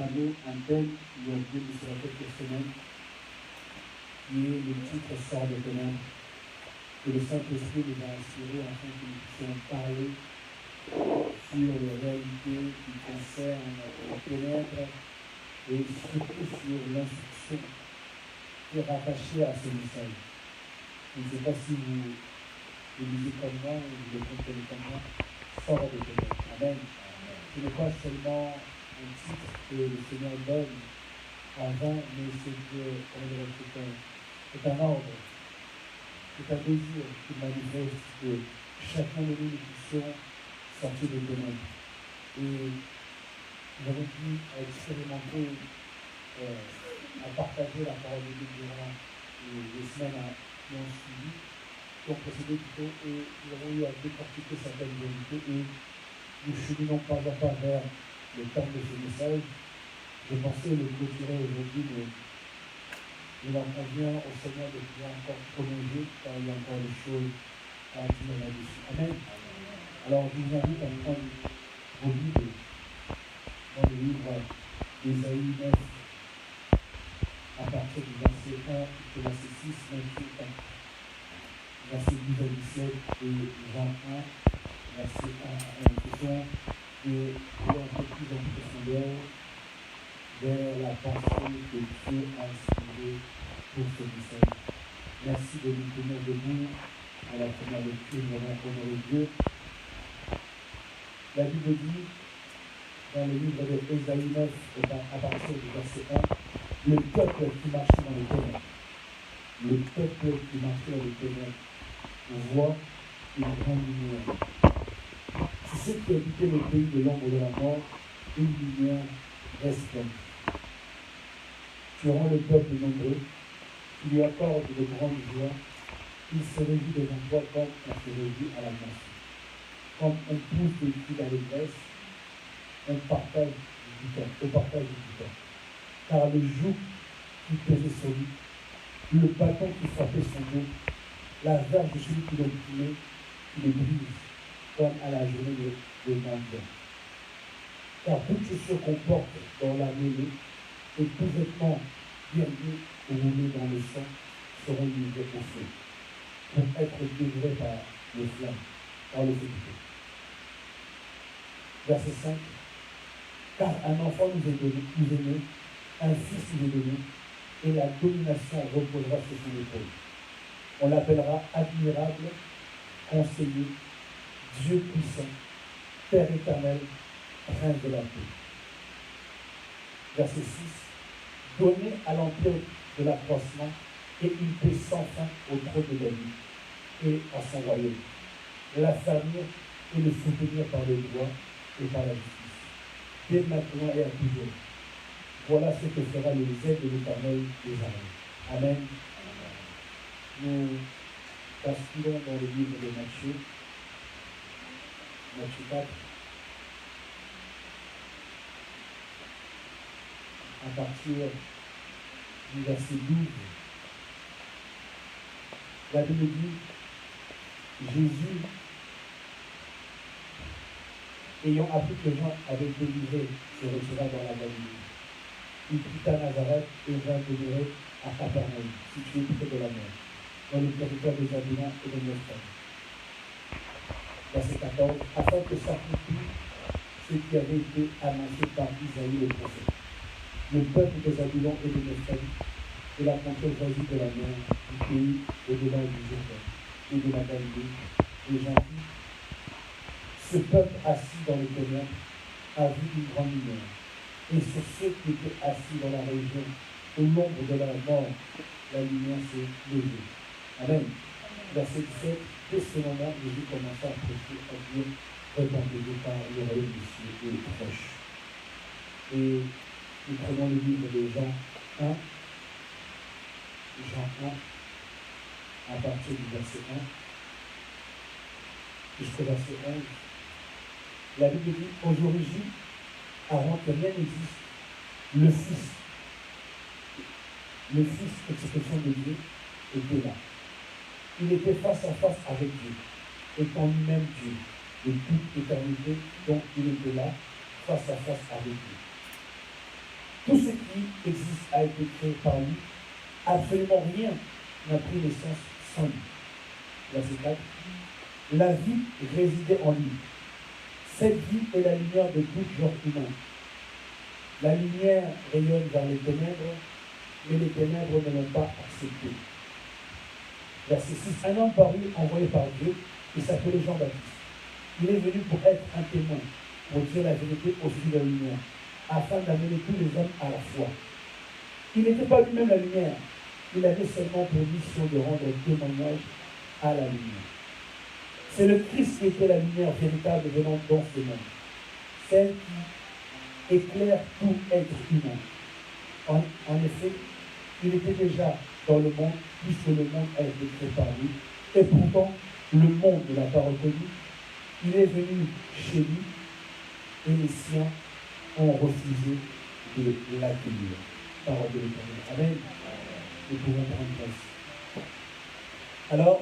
panneau, un thème qui a lieu sur quelques semaines, qui est le titre Sort des ténèbres, que le Saint-Esprit nous a inspiré afin que nous puissions parler sur les réalités qui concernent les ténèbres et surtout sur l'instruction qui est rattachée à ce message. Je ne sais pas si vous le lisez comme moi ou vous le comprenez comme moi, Sort des ténèbres. Amen. Ce n'est pas seulement un titre que le Seigneur donne avant, mais c'est un ordre, c'est un désir qui manifeste que chacun de nous puissions sortir des ténèbres. Et nous avons pu expérimenter, à partager la parole de Dieu durant les semaines qui ont suivi, qui ont précédé plutôt, et nous avons eu à décortiquer certaines vérités et nous cheminons pas à pas vers le terme de ce message. Je pensais le clôturer aujourd'hui, mais il en convient au Seigneur de pouvoir encore prolonger, car il y a encore des choses à dire là-dessus. Amen. Alors, je vous invite à prendre vos Bibles dans le livre d'Ésaïe 9, à partir du verset 1 jusqu'au verset 6, verset 10 à 17 et 21, verset 1 à 1. Ce sont des un peu plus en profondeur vers la pensée que Dieu a inspirée pour ce message. Merci de nous tenir debout à la première lecture. Nous allons honorer Dieu. La Bible dit, dans le livre d'Ésaïe 9, à partir du verset 1, le peuple qui marchait dans les ténèbres, le peuple qui marchait dans les ténèbres, voit une grande lumière. C'est ceux qui habitaient le pays de l'ombre de la mort, une lumière resplendit. Tu rends le peuple nombreux, tu lui accordes de grandes joies, il se réjouit devant toi comme on se réjouit à la messe. Comme on pousse des cris d'allégresse, on partage du temps. Car le joug qui pesait sur lui, le bâton qui frappait son dos, la verge de celui qui l'opprimait, il les brise, comme à la journée de Nantes. Car toute chaussure qu'on porte dans la mêlée et tout vêtement dernier ou roulé dans le sang seront livrés au feu, pour être dévorés par les flammes, par le feu du feu. Verset 5. Car un enfant nous est né, un fils nous est donné, et la domination reposera sur son épaule. On l'appellera admirable, conseiller, Dieu puissant, Père éternel, Prince de la paix. Verset 6. Donner à l'empire de l'accroissement et une paix sans fin au trône de David et à son royaume. L'affermir et le soutenir par le droit et par la justice. Dès maintenant et à toujours. Voilà ce que fera le zèle de l'Éternel des armées. Amen. Nous basculons dans le livre de Matthieu. Matthieu 4. À partir du verset 12. La Bible dit, Jésus, ayant appris que Jean avait été livré, se retira dans la Galilée. Il quitta Nazareth et vint demeurer à Capernaum, situé près de la mer, dans le territoire des Zabulon et de Nephtali. Verset 14, afin que s'accomplisse ce qui avait été annoncé par Isaïe le prophète. Le peuple des Zabulon et de Nephtali, de la contrée voisine de la mer, du pays au-delà du Jourdain et de la Galilée, des gens qui, ce peuple assis dans les ténèbres a vu une grande lumière. Et sur ceux qui étaient assis dans la région, au l'ombre de la mort, la lumière s'est levée. Amen. Verset 17, dès ce moment, Jésus commença à prêcher, à dire, répandez-vous par le royaume des cieux et proche. Et nous prenons le livre de Jean 1, à partir du verset 1 jusqu'au verset 11. La Bible dit, aux origines, avant que rien n'existe, le Fils, expression de Dieu, était là. Il était face à face avec Dieu, étant lui-même Dieu, de toute éternité, donc il était là, face à face avec Dieu. Tout ce qui existe a été créé par lui. Absolument rien n'a pris naissance sans lui. Verset 4. La vie résidait en lui. Cette vie est la lumière de tout genre humain. La lumière rayonne vers les ténèbres, mais les ténèbres ne l'ont pas accepté. Verset 6. Un homme parut, envoyé par Dieu, il s'appelait Jean-Baptiste. Il est venu pour être un témoin, pour dire la vérité au sujet de la lumière, afin d'amener tous les hommes à la foi. Il n'était pas lui-même la lumière, il avait seulement pour mission de rendre témoignage à la lumière. C'est le Christ qui était la lumière véritable venant dans ce monde, celle qui éclaire tout être humain. En effet, il était déjà dans le monde, puisque le monde a été créé par lui, et pourtant le monde ne l'a pas reconnu. Il est venu chez lui et les siens ont refusé de l'accueillir. Parole de l'Éternel. Amen. Nous pouvons prendre place. Alors,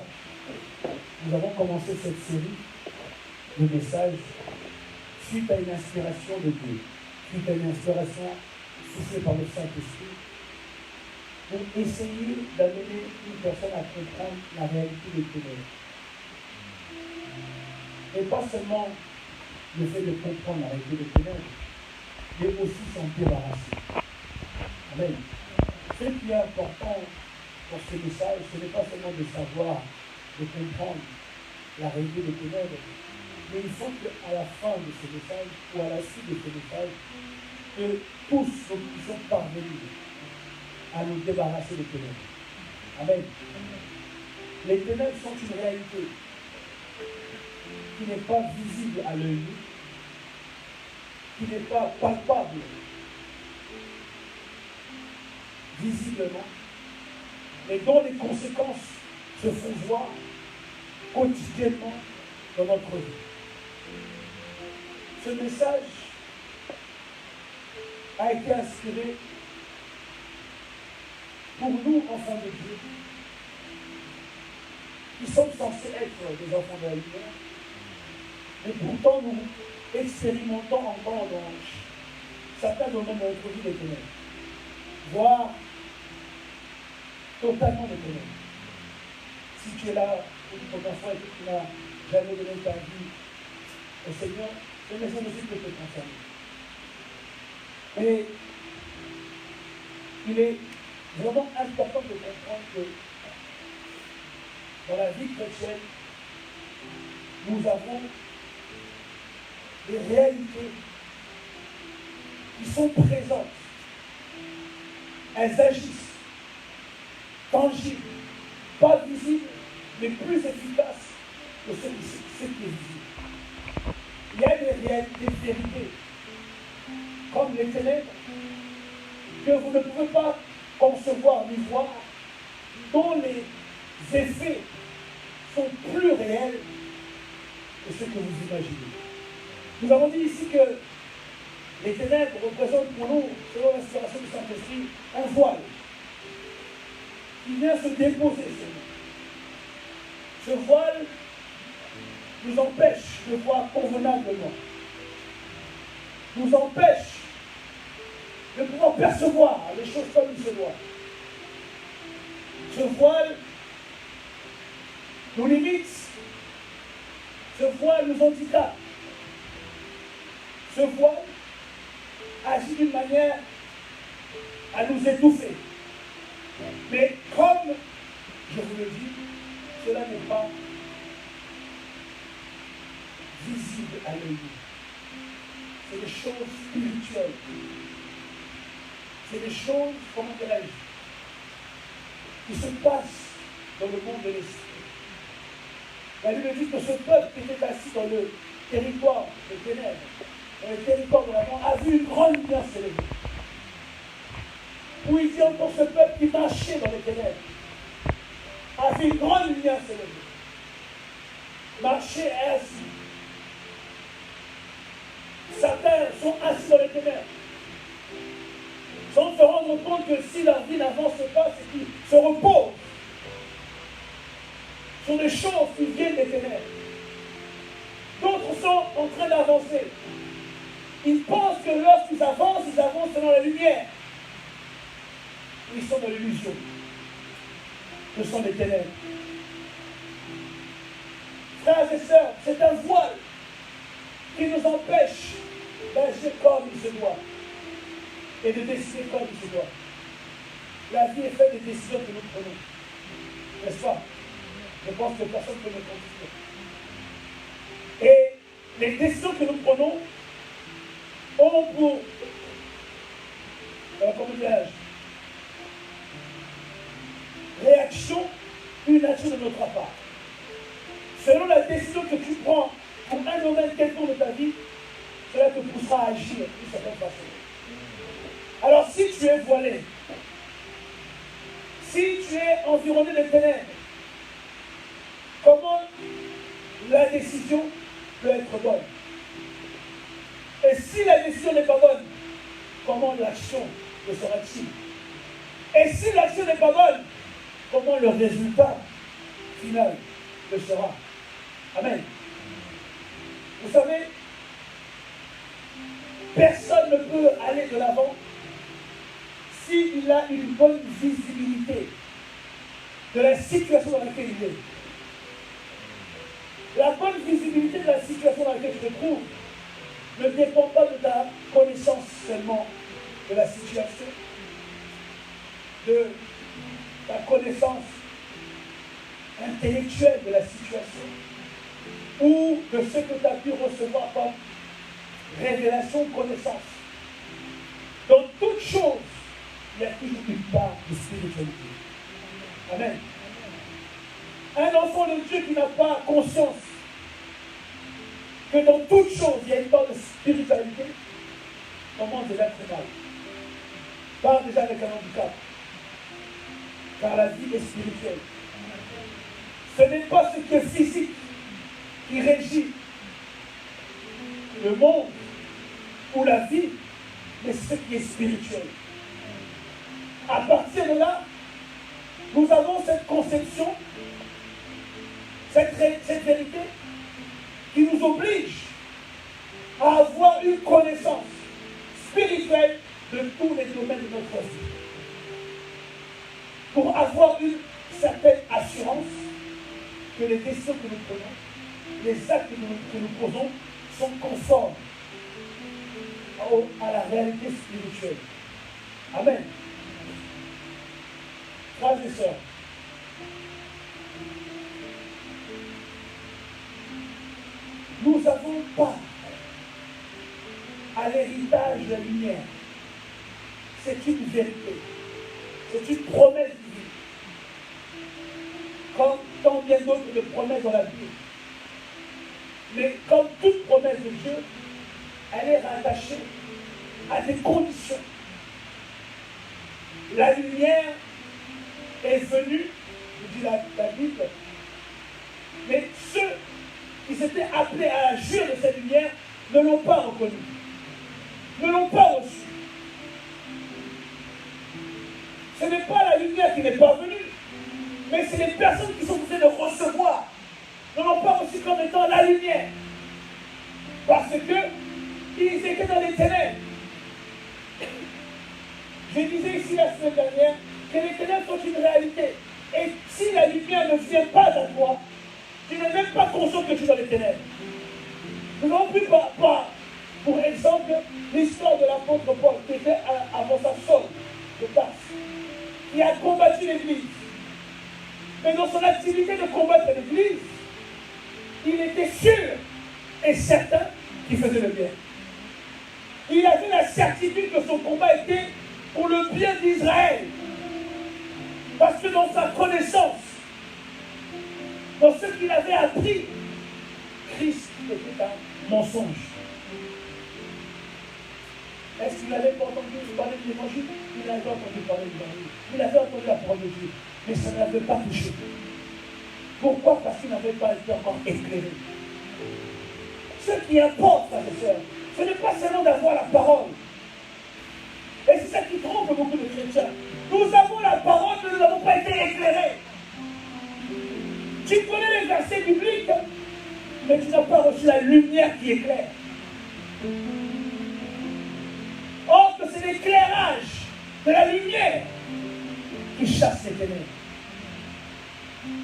nous avons commencé cette série de messages suite à une inspiration de Dieu, suite à une inspiration soufflée par le Saint-Esprit, pour essayer d'amener une personne à comprendre la réalité des ténèbres. Et pas seulement le fait de comprendre la réalité des ténèbres, mais aussi s'en débarrasser. Amen. Ce qui est important pour ce message, ce n'est pas seulement de savoir, de comprendre la réalité des ténèbres, mais il faut qu'à la fin de ce message, ou à la suite de ce message, que tous nous puissions parvenir à nous débarrasser des ténèbres. Amen. Les ténèbres sont une réalité qui n'est pas visible à l'œil nu, qui n'est pas palpable visiblement, mais dont les conséquences se font voir quotidiennement dans notre vie. Ce message a été inspiré pour nous, enfants de Dieu, qui sommes censés être des enfants de la lumière, mais pourtant nous expérimentons encore dans certains domaines de notre vie les ténèbres, voire totalement des ténèbres. Si tu es là pour une première fois et que tu n'as jamais donné ta vie au Seigneur, ce message aussi peut te concerner. Mais il est vraiment important de comprendre que dans la vie chrétienne, nous avons des réalités qui sont présentes. Elles agissent, tangibles, pas visibles, mais plus efficaces que ce qui est visible. Il y a des réalités, des vérités, comme les ténèbres, que vous ne pouvez pas concevoir ni voir, dont les effets sont plus réels que ce que vous imaginez. Nous avons dit ici que les ténèbres représentent pour nous, selon l'inspiration du Saint-Esprit, un voile qui vient se déposer sur nous. Ce voile nous empêche de voir convenablement, nous empêche de pouvoir percevoir les choses comme il se doit. Ce voile nous limite, ce voile nous handicape, ce voile agit d'une manière à nous étouffer. Mais comme je vous le dis, cela n'est pas visible à l'œil. C'est des choses spirituelles. C'est des choses, comment dirais-je, qui se passent dans le monde de l'esprit. La Bible dit que ce peuple qui était assis dans le territoire des ténèbres, dans le territoire de la mort, a vu une grande lumière s'élever. Où il dit encore ce peuple qui marchait dans les ténèbres, a vu une grande lumière s'élever. Marcher ainsi. Certains sont assis dans les ténèbres, sans se rendre compte que si leur vie n'avance pas, c'est qu'ils se reposent sur des choses qui viennent des ténèbres. D'autres sont en train d'avancer, Ils pensent que lorsqu'ils avancent dans la lumière. Ils sont dans l'illusion. Ce sont les ténèbres. Frères et sœurs, c'est un voile qui nous empêche d'agir comme il se doit et de décider comme il se doit. La vie est faite des décisions que nous prenons. N'est-ce pas? Je pense que personne ne peut me contester. Et les décisions que nous prenons ont pour, comment dirais-je, réaction une action de notre part. Selon la décision que tu prends pour un domaine quelconque de ta vie, cela te poussera à agir d'une certaine façon. Alors si tu es voilé, si tu es environné de ténèbres, comment la décision peut être bonne? Et si la décision n'est pas bonne, comment l'action le sera-t-il? Et si l'action n'est pas bonne, comment le résultat final le sera? Amen. Vous savez, personne ne peut aller de l'avant s'il a une bonne visibilité de la situation dans laquelle il est. La bonne visibilité de la situation dans laquelle tu te trouves ne dépend pas de ta connaissance seulement de la situation, de ta connaissance intellectuelle de la situation, ou de ce que tu as pu recevoir comme révélation, connaissance. Dans toute chose, il y a toujours une part de spiritualité. Amen. Un enfant de Dieu qui n'a pas conscience que dans toute chose, il y a une part de spiritualité, commence déjà très mal. Part déjà avec un handicap. Car la vie est spirituelle. Ce n'est pas ce qui est physique qui régit le monde ou la vie, mais ce qui est spirituel. À partir de là, nous avons cette conception, cette vérité qui nous oblige à avoir une connaissance spirituelle de tous les domaines de notre vie. Pour avoir une certaine assurance que les décisions que nous prenons, les actes que nous posons sont conformes à la réalité spirituelle. Amen. Frères et sœurs, nous avons part à l'héritage de la lumière. C'est une vérité. C'est une promesse divine. Comme tant bien d'autres de promesses dans la Bible. Mais comme toute promesse de Dieu, elle est rattachée à des conditions. La lumière est venue, dit la Bible, mais ceux qui s'étaient appelés à agir de cette lumière ne l'ont pas reconnue, ne l'ont pas reçue. Ce n'est pas la lumière qui n'est pas venue, mais c'est les personnes qui sont obligées de recevoir, ne l'ont pas reçue comme étant la lumière. Parce qu'ils étaient dans les ténèbres. Je disais ici la semaine dernière que les ténèbres sont une réalité. Et si la lumière ne vient pas à toi, tu n'es même pas conscient que tu es dans les ténèbres. Nous avons pris pour exemple l'histoire de l'apôtre Paul qui était avant sa sorte de Tarse, qui a combattu l'Église. Mais dans son activité de combattre l'Église, il était sûr et certain qu'il faisait le bien. Il avait la certitude que son combat était pour le bien d'Israël. Parce que dans sa connaissance, dans ce qu'il avait appris, Christ était un mensonge. Est-ce qu'il n'avait pas entendu parler de l'évangile? Il avait entendu parler de l'évangile. Il avait entendu la parole de Dieu. Mais ça ne l'avait pas touché. Pourquoi? Parce qu'il n'avait pas été encore éclairé. Ce qui importe, frères et sœurs, ce n'est pas seulement d'avoir la parole. Et c'est ça qui trompe beaucoup de chrétiens. Nous avons la parole, mais nous n'avons pas été éclairés. Tu connais les versets bibliques, mais tu n'as pas reçu la lumière qui éclaire.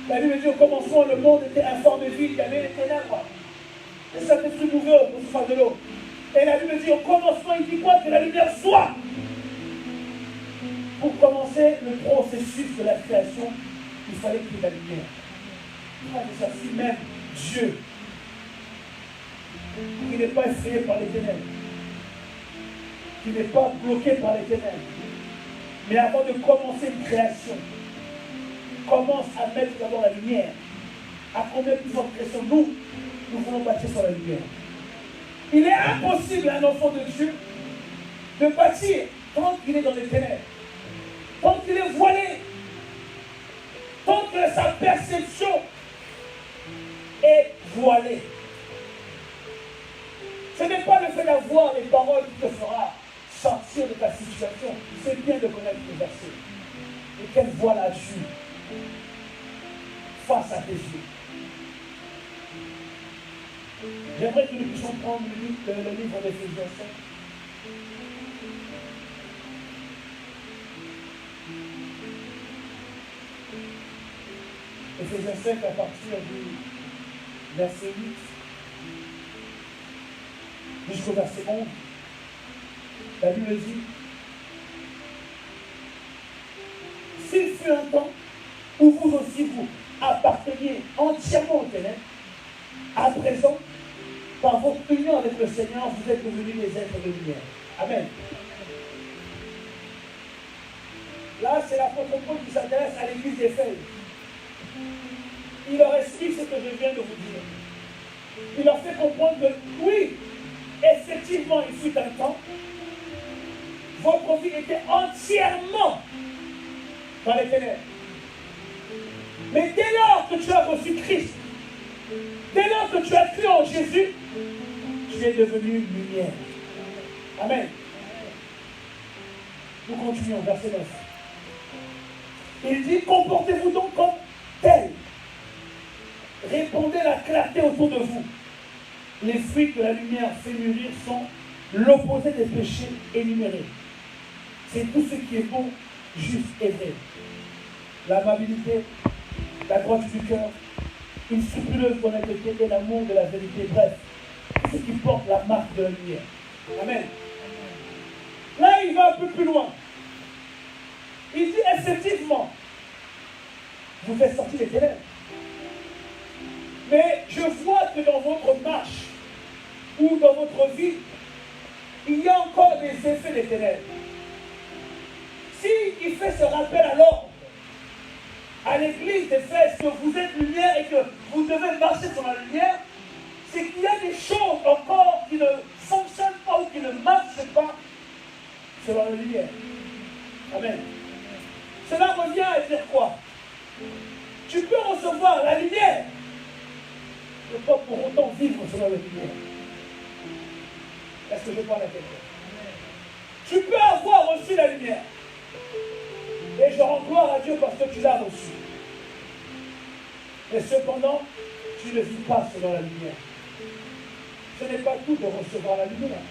La Bible dit au commencement, le monde était informe et vide, il y avait les ténèbres. Et ça fait mouvait au surface de l'eau. Et la Bible dit au commencement, il dit quoi? Que la lumière soit. Pour commencer le processus de la création, il fallait qu'il y ait la lumière. Ça, si même Dieu, qui n'est pas effrayé par les ténèbres, qui n'est pas bloqué par les ténèbres, mais avant de commencer une création, commence à mettre d'abord la lumière. À combien de forte création nous voulons bâtir sur la lumière. Il est impossible à un enfant de Dieu de bâtir tant qu'il est dans les ténèbres, tant qu'il est voilé, tant que sa perception est voilée. Ce n'est pas le fait d'avoir les paroles qui te fera sortir de ta situation. C'est bien de connaître les versets. Et quelle voile as-tu face à tes yeux? J'aimerais que nous puissions prendre le livre d'Éphésiens 5. Éphésiens 5 à partir du verset 8 jusqu'au verset 11. La Bible dit: s'il fut un temps où vous aussi vous apparteniez entièrement aux ténèbres, à présent, par votre union avec le Seigneur, vous êtes devenus des êtres de lumière. Amen. Là, c'est l'apôtre Paul qui s'intéresse à l'église d'Éphèse. Il leur explique ce que je viens de vous dire. Il leur fait comprendre que oui, effectivement, il fut un temps, votre vie était entièrement dans les ténèbres. Mais dès lors que tu as reçu Christ, dès lors que tu as cru en Jésus, tu es devenu lumière. Amen. Nous continuons, verset 9. Il dit: comportez-vous donc comme tel. Répandez la clarté autour de vous. Les fruits que la lumière fait mûrir sont l'opposé des péchés énumérés. C'est tout ce qui est bon, juste et vrai. L'amabilité, la droiture du cœur, une scrupuleuse honnêteté et l'amour de la vérité. Bref, ce qui porte la marque de la lumière. Amen. Là, il va un peu plus loin. Il dit effectivement, vous faites sortir des ténèbres. Mais je vois que dans votre marche ou dans votre vie, il y a encore des effets des ténèbres. S'il fait ce rappel à l'ordre, à l'église d'Éphèse, que vous êtes lumière et que vous devez marcher sur la lumière, c'est qu'il y a des choses encore qui ne fonctionnent pas ou qui ne marchent pas selon la lumière. Amen. Cela revient à dire quoi? Tu peux recevoir la lumière, ne pas pour autant vivre selon la lumière. Est-ce que je parle à quelqu'un? Tu peux avoir reçu la lumière. Et je rends gloire à Dieu parce que tu l'as reçu. Mais cependant, tu ne vis pas selon la lumière. Ce n'est pas tout de recevoir la lumière.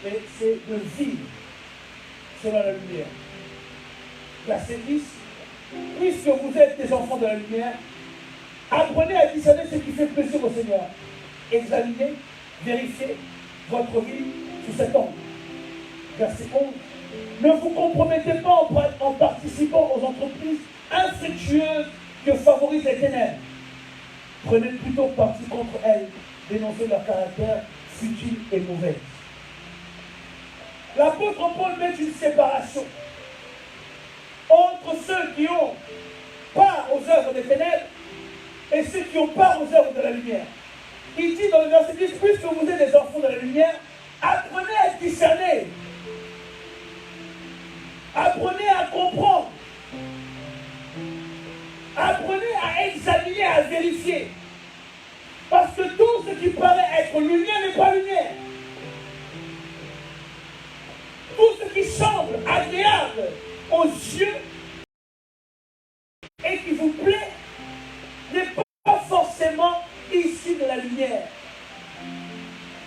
Mais c'est de vivre selon la lumière. Verset 10. Puisque vous êtes des enfants de la lumière, apprenez à discerner ce qui fait plaisir au Seigneur. Examinez, vérifiez votre vie sous cet angle. Verset 11. Ne vous compromettez pas en participant aux entreprises infructueuses que favorisent les ténèbres. Prenez plutôt parti contre elles, dénoncez leur caractère futile et mauvais. L'apôtre Paul met une séparation entre ceux qui ont part aux œuvres des ténèbres et ceux qui ont part aux œuvres de la lumière. Il dit dans le verset 10, puisque vous êtes des enfants de la lumière, apprenez à discerner. Apprenez à comprendre. Apprenez à examiner, à vérifier. Parce que tout ce qui paraît être lumière n'est pas lumière. Tout ce qui semble agréable aux yeux et qui vous plaît n'est pas forcément issu de la lumière.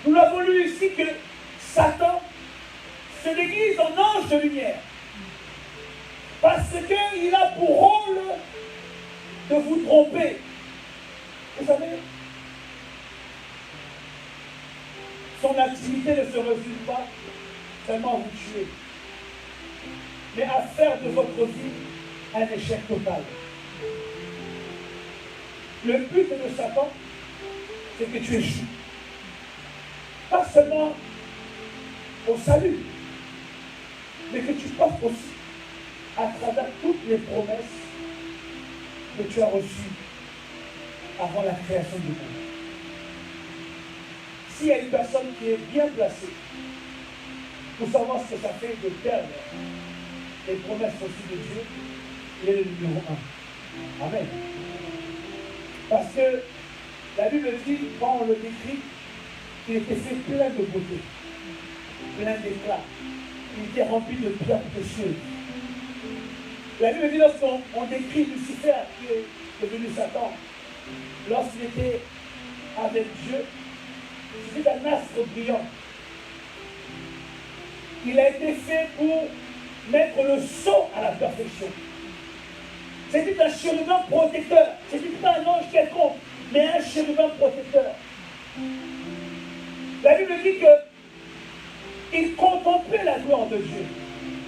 Nous l'avons lu ici que Satan se déguise en ange de lumière. Parce qu'il a pour rôle de vous tromper. Vous savez, son activité ne se résume pas seulement à vous tuer, mais à faire de votre vie un échec total. Le but de Satan, c'est que tu échoues. Pas seulement au salut, mais que tu passes aussi à travers toutes les promesses que tu as reçues avant la création du monde. S'il y a une personne qui est bien placée pour savoir ce que ça fait de perdre les promesses reçues de Dieu, il est le numéro 1. Amen. Parce que la Bible dit, quand on le décrit, qu'il était fait plein de beauté, plein d'éclat. Il était rempli de pierres précieuses. La Bible dit, lorsqu'on décrit Lucifer, qui est devenu Satan, lorsqu'il était avec Dieu, c'était un astre brillant. Il a été fait pour mettre le sceau à la perfection. C'était un chérubin protecteur. C'était pas un ange quelconque, mais un chérubin protecteur. La Bible dit qu'il contemplait la gloire de Dieu.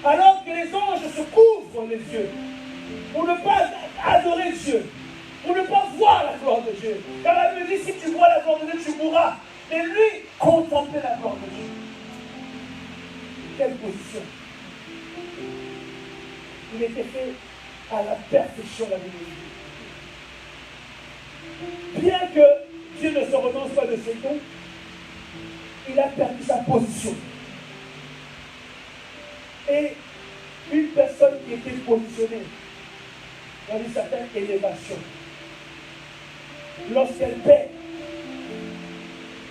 Alors que les anges se couvrent les yeux pour ne pas adorer Dieu, pour ne pas voir la gloire de Dieu. Car la Bible dit, si tu vois la gloire de Dieu, tu mourras. Mais lui, contemplait la gloire de Dieu. Quelle position. Il était fait à la perfection, la Bible dit. Bien que Dieu ne se renonce pas de ses dons, il a perdu sa position. Et une personne qui était positionnée dans une certaine élévation, lorsqu'elle paie,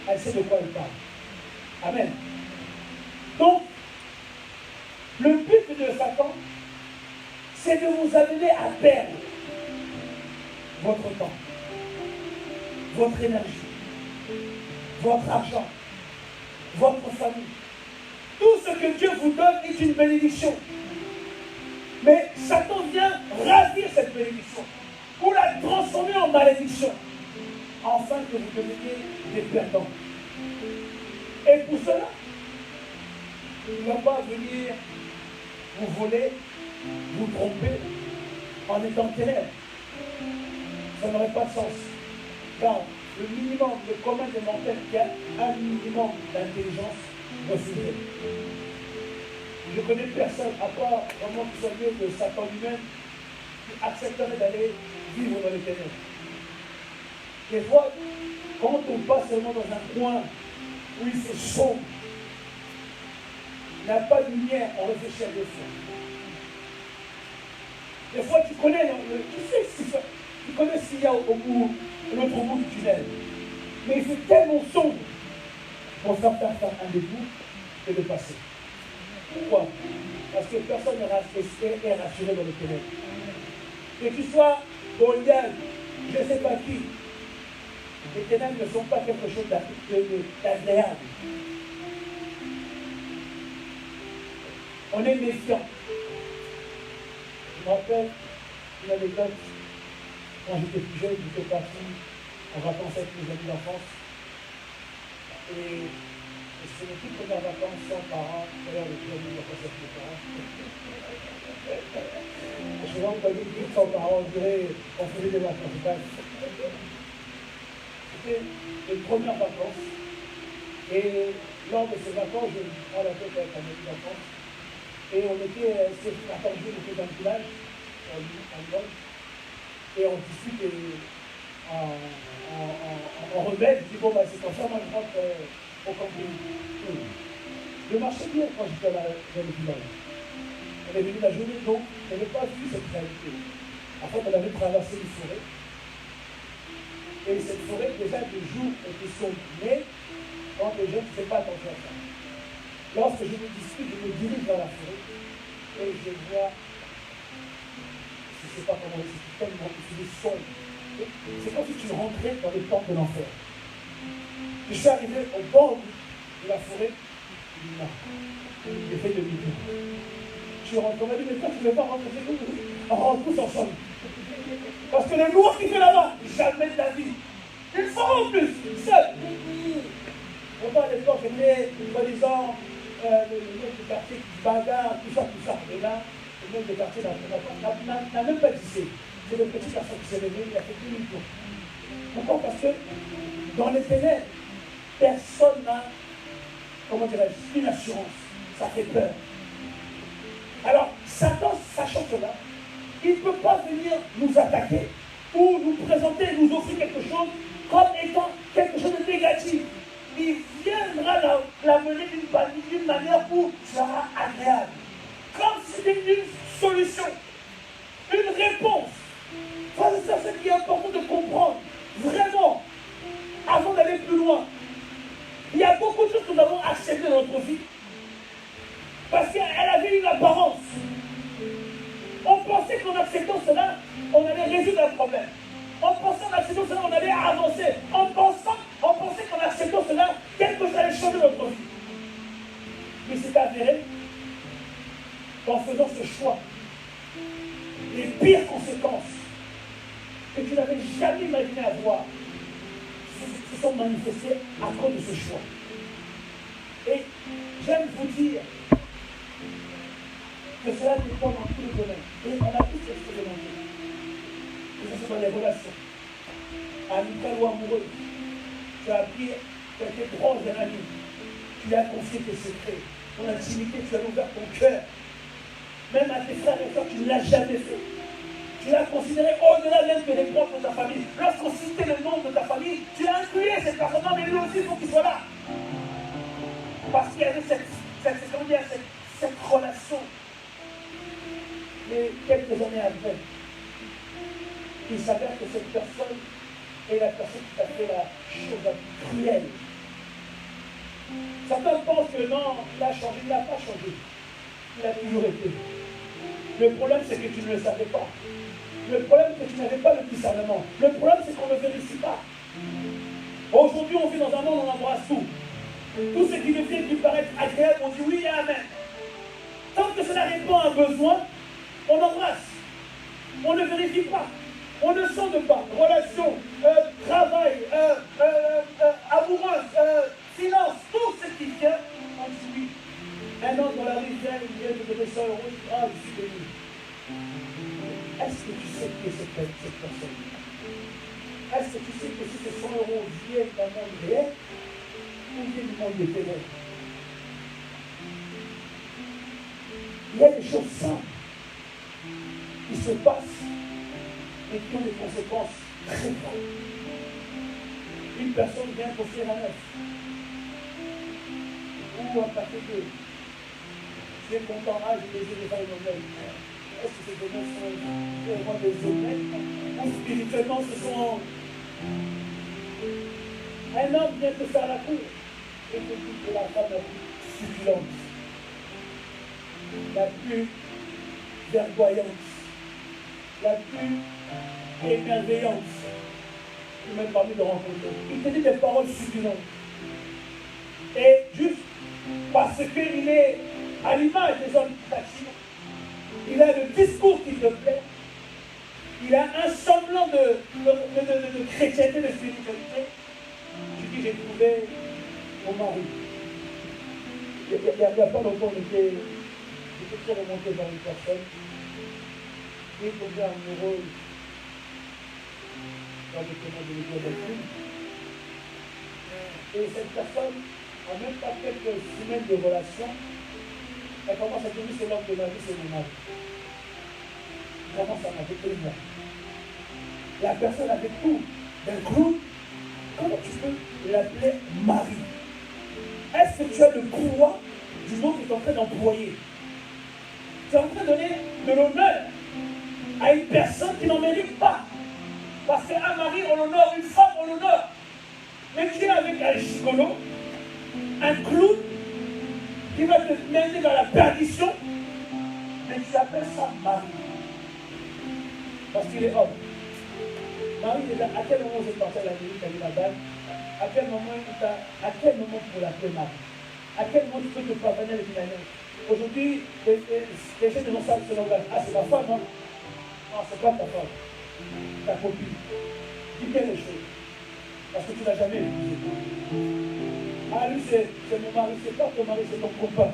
elle sait de quoi elle parle. Amen. Donc, le but de Satan, c'est de vous amener à perdre votre temps, votre énergie, votre argent, votre famille. Tout ce que Dieu vous donne est une bénédiction. Mais Satan vient ravir cette bénédiction pour la transformer en malédiction, afin que vous deveniez des perdants. Et pour cela, il ne va pas venir vous voler, vous tromper en étant ténèbres. Ça n'aurait pas de sens. Car le minimum, le commun des mortels qui a un minimum d'intelligence refusé. Je connais personne, à part vraiment qui soit mieux de Satan lui-même, qui accepterait d'aller vivre dans les ténèbres. Des fois, quand on passe seulement dans un coin où il fait chaud, il n'y a pas de lumière, on réfléchit à deux fois. Des fois, tu connais, tu connais s'il y a au bout, l'autre bout du tunnel. Mais il fait tellement sombre pour faire un débout et de passer. Pourquoi? Parce que personne n'est rassuré dans le ténèbres. Que tu sois Goliath, je ne sais pas qui, les ténèbres ne sont pas quelque chose d'agréable. On est méfiant. Je me rappelle une anecdote. Quand j'étais plus jeune, j'étais parti en vacances avec mes amis d'enfance. Et c'est mes toutes premières vacances sans parents. D'ailleurs, les plus amis de vacances avec mes parents. Je suis vraiment pas dit sans parents, on dirait qu'on faisait des vacances. C'était les premières vacances. Et lors de ces vacances, je prends la tête avec un ami d'enfance. Et on était, attendu, on était dans le village, en Lyon, et on discute en rebelle. Je dis, bon, bah, c'est comme ça, moi je rentre au camping. Je marchais bien quand j'étais dans le village. On est venu la journée, donc on n'avait pas vu cette réalité. En fait, on avait traversé une forêt. Et cette forêt, déjà, le jour était sombre. Mais quand les gens ne faisaient pas attention à ça. Lorsque je me discute, je me dirige vers la forêt et je vois, je ne sais pas comment, c'est tellement, c'est sombre. C'est comme si tu rentrais dans les portes de l'enfer. Je suis arrivé au bord de la forêt, j'ai fait demi-tour. Je rentre dans ma vie, mais toi, tu ne veux pas rentrer chez nous? On rentre tous ensemble. Parce que le lourd qui fait là-bas, jamais de la vie. Une fois en plus, seul. Pourtant, à l'époque, j'étais, soi-disant, le mec du quartier qui se bagarre, tout ça. Et là, le mec du quartier n'a même pas existé. C'est le petit garçon qui s'est levé, il a fait tout le tour. Pourquoi? Parce que dans les ténèbres, personne n'a, comment dirais-je, une assurance. Ça fait peur. Alors, Satan, sachant cela, il ne peut pas venir nous attaquer ou nous présenter, nous offrir quelque chose comme étant quelque chose de négatif. Il viendra l'amener d'une manière où ça sera agréable. Comme si c'était une solution, une réponse. C'est ça qui est important de comprendre. Vraiment, avant d'aller plus loin, il y a beaucoup de choses que nous avons acceptées dans notre vie parce qu'elle avait une apparence. On pensait qu'en acceptant cela, on allait résoudre un problème. On pensait qu'en acceptant cela, on allait avancer. On pensait qu'en acceptant cela, quelque chose allait changer notre vie. Mais c'est avéré qu'en faisant ce choix, les pires conséquences que tu n'avais jamais imaginé avoir se sont manifestées à cause de ce choix. Et j'aime vous dire que cela dépend dans tous les domaines. Et on a tous expérimenté. Que ce soit dans les relations, amicales ou amoureuses. Tu as pris quelques proches d'un ami. Tu lui as confié tes secrets, ton intimité, tu as ouvert ton cœur. Même à tes frères et soeurs, tu ne l'as jamais fait. Tu l'as considéré au-delà même que les proches de ta famille. Lorsqu'on citait le nom de ta famille, tu as inclus cette personne, mais lui aussi, il faut qu'il soit là. Parce qu'il y avait cette relation. Mais quelques années après, il s'avère que cette personne est la personne qui a fait la chose la plus cruelle. Certains pensent que non, il a changé, il n'a pas changé. Il a toujours été. Le problème, c'est que tu ne le savais pas. Le problème, c'est que tu n'avais pas le discernement. Le problème, c'est qu'on ne vérifie pas. Aujourd'hui, on vit dans un monde où on embrasse tout. Tout ce qui devient lui paraître agréable, on dit oui et amen. Tant que cela répond à un besoin, on embrasse. On ne vérifie pas. On ne sonde pas. Relation, travail, amoureuse, finance, tout ce qui vient, on dit oui. Un homme dans la rue vient, il vient de donner 100 €, il dit ah, je suis béni. Est-ce que tu sais qui est cette personne? Est-ce que tu sais que si ces 100 € viennent d'un monde réel ou viennent du monde des ténèbres? Il y a des choses simples qui se passent et qui ont des conséquences très fortes. Une personne vient confier un œuf ou un paquet d'œufs. Tu es content, ah, j'ai désiré les honnêtes. Est-ce que ces honnêtes sont vraiment des honnêtes ou spirituellement ce sont... Un homme vient te faire la cour et te dit que la femme la plus succulente, la plus verdoyante, la plus émerveillante, il m'a permis de rencontrer. Il te dit des paroles succulentes. Et juste parce qu'il est à l'image des hommes qui t'attirent, il a le discours qui te plaît, il a un semblant de chrétienté, de spiritualité. Je dis, j'ai trouvé mon mari. Il n'y a pas longtemps, j'étais très remonté dans une personne. Il est tombé amoureux dans le témoin de l'église de Dieu. Et cette personne, en même pas quelques semaines de relation, elle commence à dire c'est l'homme de ma vie, c'est mon mari. Comment ça m'avait fait moi? La personne avait tout d'un clou. Comment tu peux l'appeler mari? Est-ce que tu as le pouvoir du mot que tu es en train d'employer? Tu es en train de donner de l'honneur à une personne qui n'en mérite pas. Parce qu'un mari, on l'honore, une femme, on l'honore. Mais tu es avec un gigolo, un clown, qui va te mener dans la perdition, mais tu appelles ça mari. Parce qu'il est homme. Marie, déjà, à quel moment vous êtes parti à la nuit, tu as vu la dame? À quel moment pour l'appeler Marie? À quel moment tu peux te pardonner avec une année? Aujourd'hui, les gens ne savent pas ce langage. Ah, c'est ta femme, hein? Non, c'est pas ta femme. Ta copine. Dis bien les choses. Parce que tu n'as jamais épousé. Ah, lui, c'est mon mari, c'est pas ton mari, c'est ton copain.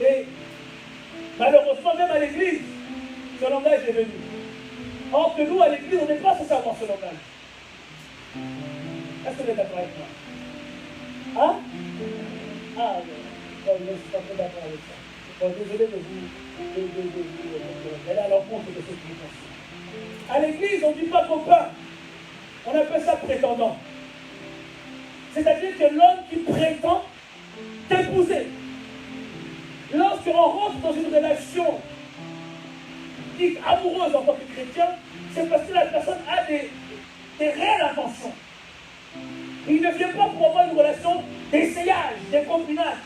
Et malheureusement, même à l'église, ce langage est venu. Or que nous, à l'église, on n'est pas censé avoir ce langage. Est-ce que vous êtes d'accord avec moi? Hein? Ah, non, je ne suis pas très d'accord avec ça. Bon, désolé de vous. Elle est à l'encontre de ce que vous pensez. À l'église, on ne dit pas copain. On appelle ça prétendant. C'est-à-dire que l'homme qui prétend t'épouser. Lorsqu'on rentre dans une relation dite amoureuse en tant que chrétien, c'est parce que la personne a des réelles intentions. Il ne vient pas pour avoir une relation d'essayage, de copinage.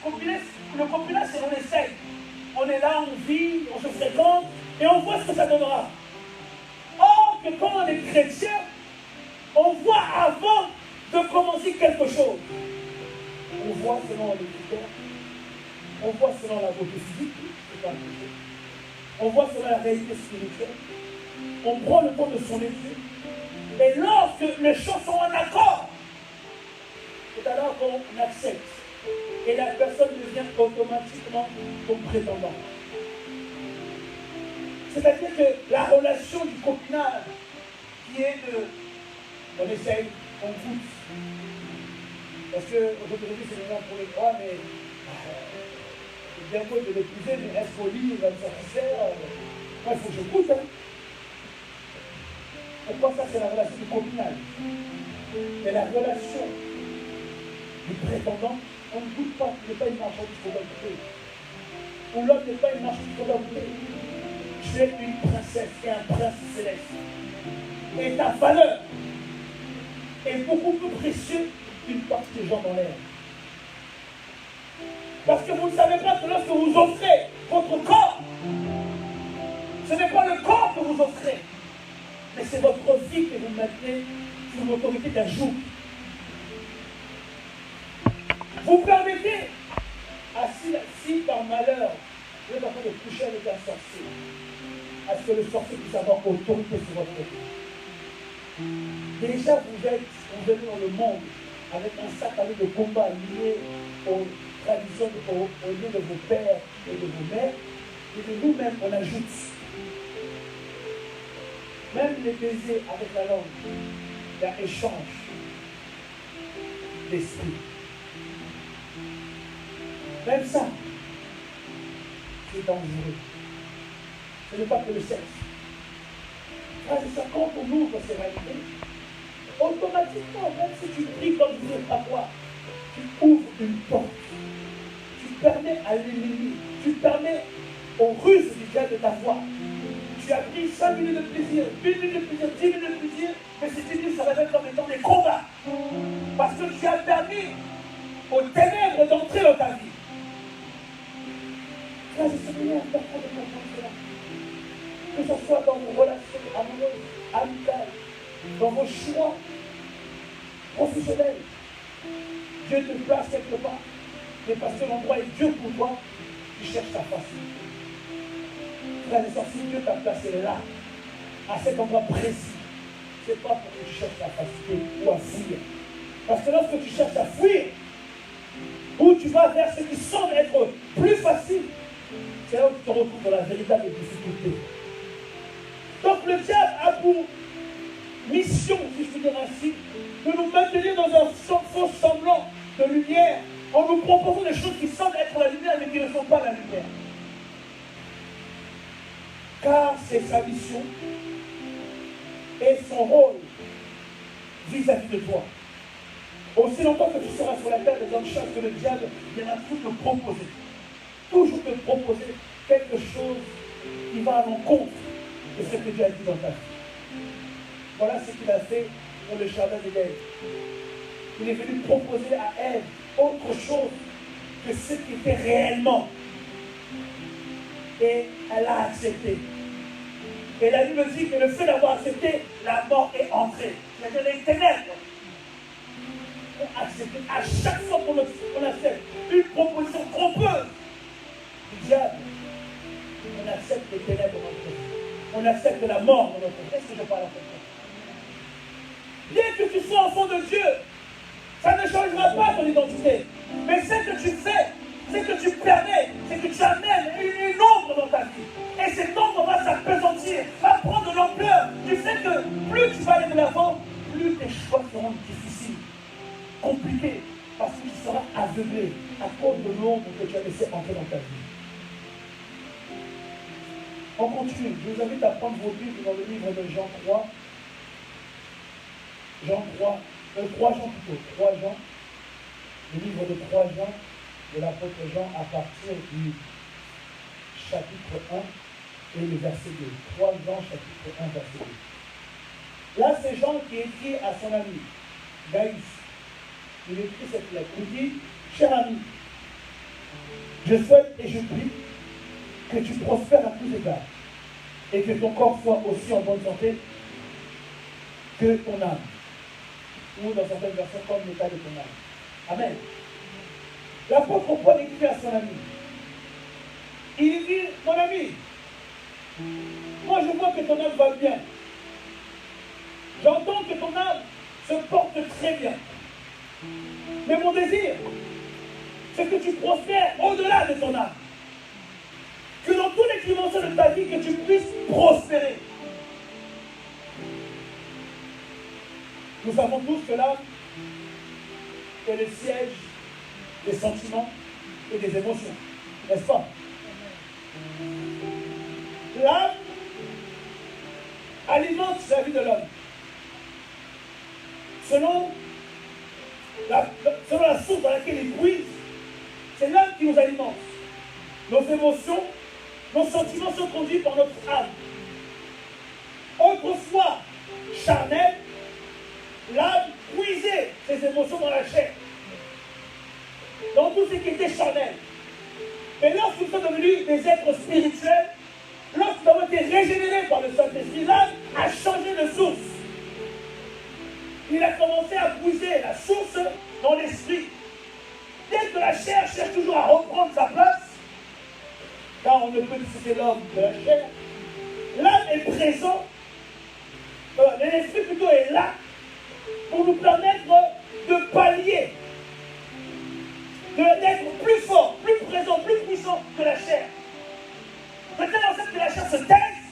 Le copinage, c'est on essaye. On est là, on vit, on se fréquente et on voit ce que ça donnera. Or que quand on est chrétien, on voit avant de commencer quelque chose. On voit selon les critères, on voit selon la beauté physique, on voit selon la réalité spirituelle, on prend le temps de son étude, et lorsque les choses sont en accord, c'est alors qu'on accepte, et la personne devient automatiquement ton prétendant. C'est-à-dire que la relation du copinage, qui est on essaye, on goûte. Parce qu'aujourd'hui, c'est le moment pour les croix, mais c'est bien beau de l'épouser, mais est-ce qu'au lit, il va me satisfaire? Moi, il faut que je goûte. Hein. Pourquoi ça, c'est la relation du copinage? Mais la relation du prétendant, on ne goûte pas, il n'est pas une marchandise qu'on doit goûter. Ou l'homme n'est pas une marchandise qu'on doit goûter. Tu es une princesse et un prince céleste. Et ta valeur est beaucoup plus précieuse qu'une partie des gens dans l'air. Parce que vous ne savez pas que lorsque vous offrez votre corps, ce n'est pas le corps que vous offrez, mais c'est votre vie que vous maintenez sous l'autorité d'un joug. Vous permettez, si par malheur, vous êtes en train de coucher avec un sorcier, à ce que le sorcier puisse avoir autorité sur votre vie. Déjà, vous venez dans le monde avec un sac avec de combat lié aux traditions, au lieu de vos pères et de vos mères, et de nous-mêmes, on ajoute. Même les baisers avec la langue, il y a échange d'esprit. Même ça, c'est dangereux. Ce n'est pas que le sexe. C'est ça, quand on ouvre ces réalités, automatiquement, même si tu pries comme tu ne sais pas quoi, tu ouvres une porte. Tu permets à l'ennemi, tu permets aux ruses du diable de t'avoir. Tu as pris 5 minutes de plaisir, 1 minute de plaisir, 10 minutes de plaisir, mais ces 10 minutes se révèlent comme étant des combats. Parce que tu as permis aux ténèbres d'entrer dans ta vie. Là, je suis venu à faire de comprendre cela. Que ce soit dans vos relations amoureuses, amicales, dans vos choix professionnels. Dieu te place quelque part, mais parce que l'endroit est Dieu pour toi, tu cherches ta facilité. Frère et sœurs, si Dieu t'a placé là, à cet endroit précis, c'est pas pour que tu cherches ta facilité ou à fuir. Parce que lorsque tu cherches à fuir, ou tu vas vers ce qui semble être plus facile, c'est là où tu te retrouves dans la véritable difficulté. Donc le diable a pour mission, si je puis dire ainsi, de nous maintenir dans un faux semblant de lumière, en nous proposant des choses qui semblent être la lumière, mais qui ne sont pas la lumière. Car c'est sa mission et son rôle vis-à-vis de toi. Aussi longtemps que tu seras sur la terre, les hommes chassent que le diable viendra toujours te proposer. Toujours te proposer quelque chose qui va à l'encontre de ce que Dieu a dit dans ta vie. Voilà ce qu'il a fait pour le jardin d'Éden. Il est venu proposer à Ève autre chose que ce qui était réellement. Et elle a accepté. Et la Bible dit que le fait d'avoir accepté, la mort est entrée. C'est-à-dire les ténèbres ont accepté. À chaque fois qu'on accepte une proposition trompeuse, du diable, on accepte les ténèbres dans notre vie. On accepte la mort dans notre vie. Est-ce que je parle à quelqu'un? Bien que tu sois enfant de Dieu, ça ne changera pas ton identité. Mais ce que tu fais, ce que tu permets, c'est que tu amènes une ombre dans ta vie. Et cette ombre va s'appesantir, va prendre de l'ampleur. Tu sais que plus tu vas aller de l'avant, plus tes choix seront difficiles, compliqués, parce que tu seras aveuglé à cause de l'ombre que tu as laissé entrer dans ta vie. On continue. Je vous invite à prendre vos livres dans le livre de Jean 3. Jean 3, 3 Jean plutôt, 3 Jean. Le livre de 3 Jean, de l'apôtre Jean, à partir du chapitre 1 et le verset 2. 3 Jean, chapitre 1, verset 2. Là, c'est Jean qui écrit à son ami, Gaïs. Il écrit cette lettre. Il dit, cher ami, je souhaite et je prie que tu prospères à tous égards et que ton corps soit aussi en bonne santé que ton âme. Ou dans certaines versions, comme l'état de ton âme. Amen. L'apôtre Paul écrit à son ami. Il dit, mon ami, moi je vois que ton âme va bien. J'entends que ton âme se porte très bien. Mais mon désir, c'est que tu prospères au-delà de ton âme. Que dans toutes les dimensions de ta vie, que tu puisses prospérer. Nous savons tous que l'âme est le siège des sentiments et des émotions. N'est-ce pas? L'âme alimente la vie de l'homme. Selon la source dans laquelle il puise, c'est l'âme qui nous alimente. Nos émotions, nos sentiments sont conduits par notre âme. Autrefois, charnel, l'âme puisait ses émotions dans la chair, dans tout ce qui était charnel. Mais lorsque nous sommes devenus des êtres spirituels, lorsque nous avons été régénérés par le Saint-Esprit, l'âme a changé de source. Il a commencé à puiser la source dans l'esprit. Dès que la chair cherche toujours à reprendre sa place, car on ne peut discuter l'homme de la chair, l'âme est présente, l'esprit plutôt est là, pour nous permettre de pallier, d'être plus fort, plus présent, plus puissant que la chair. Maintenant, on sait que la chair se taise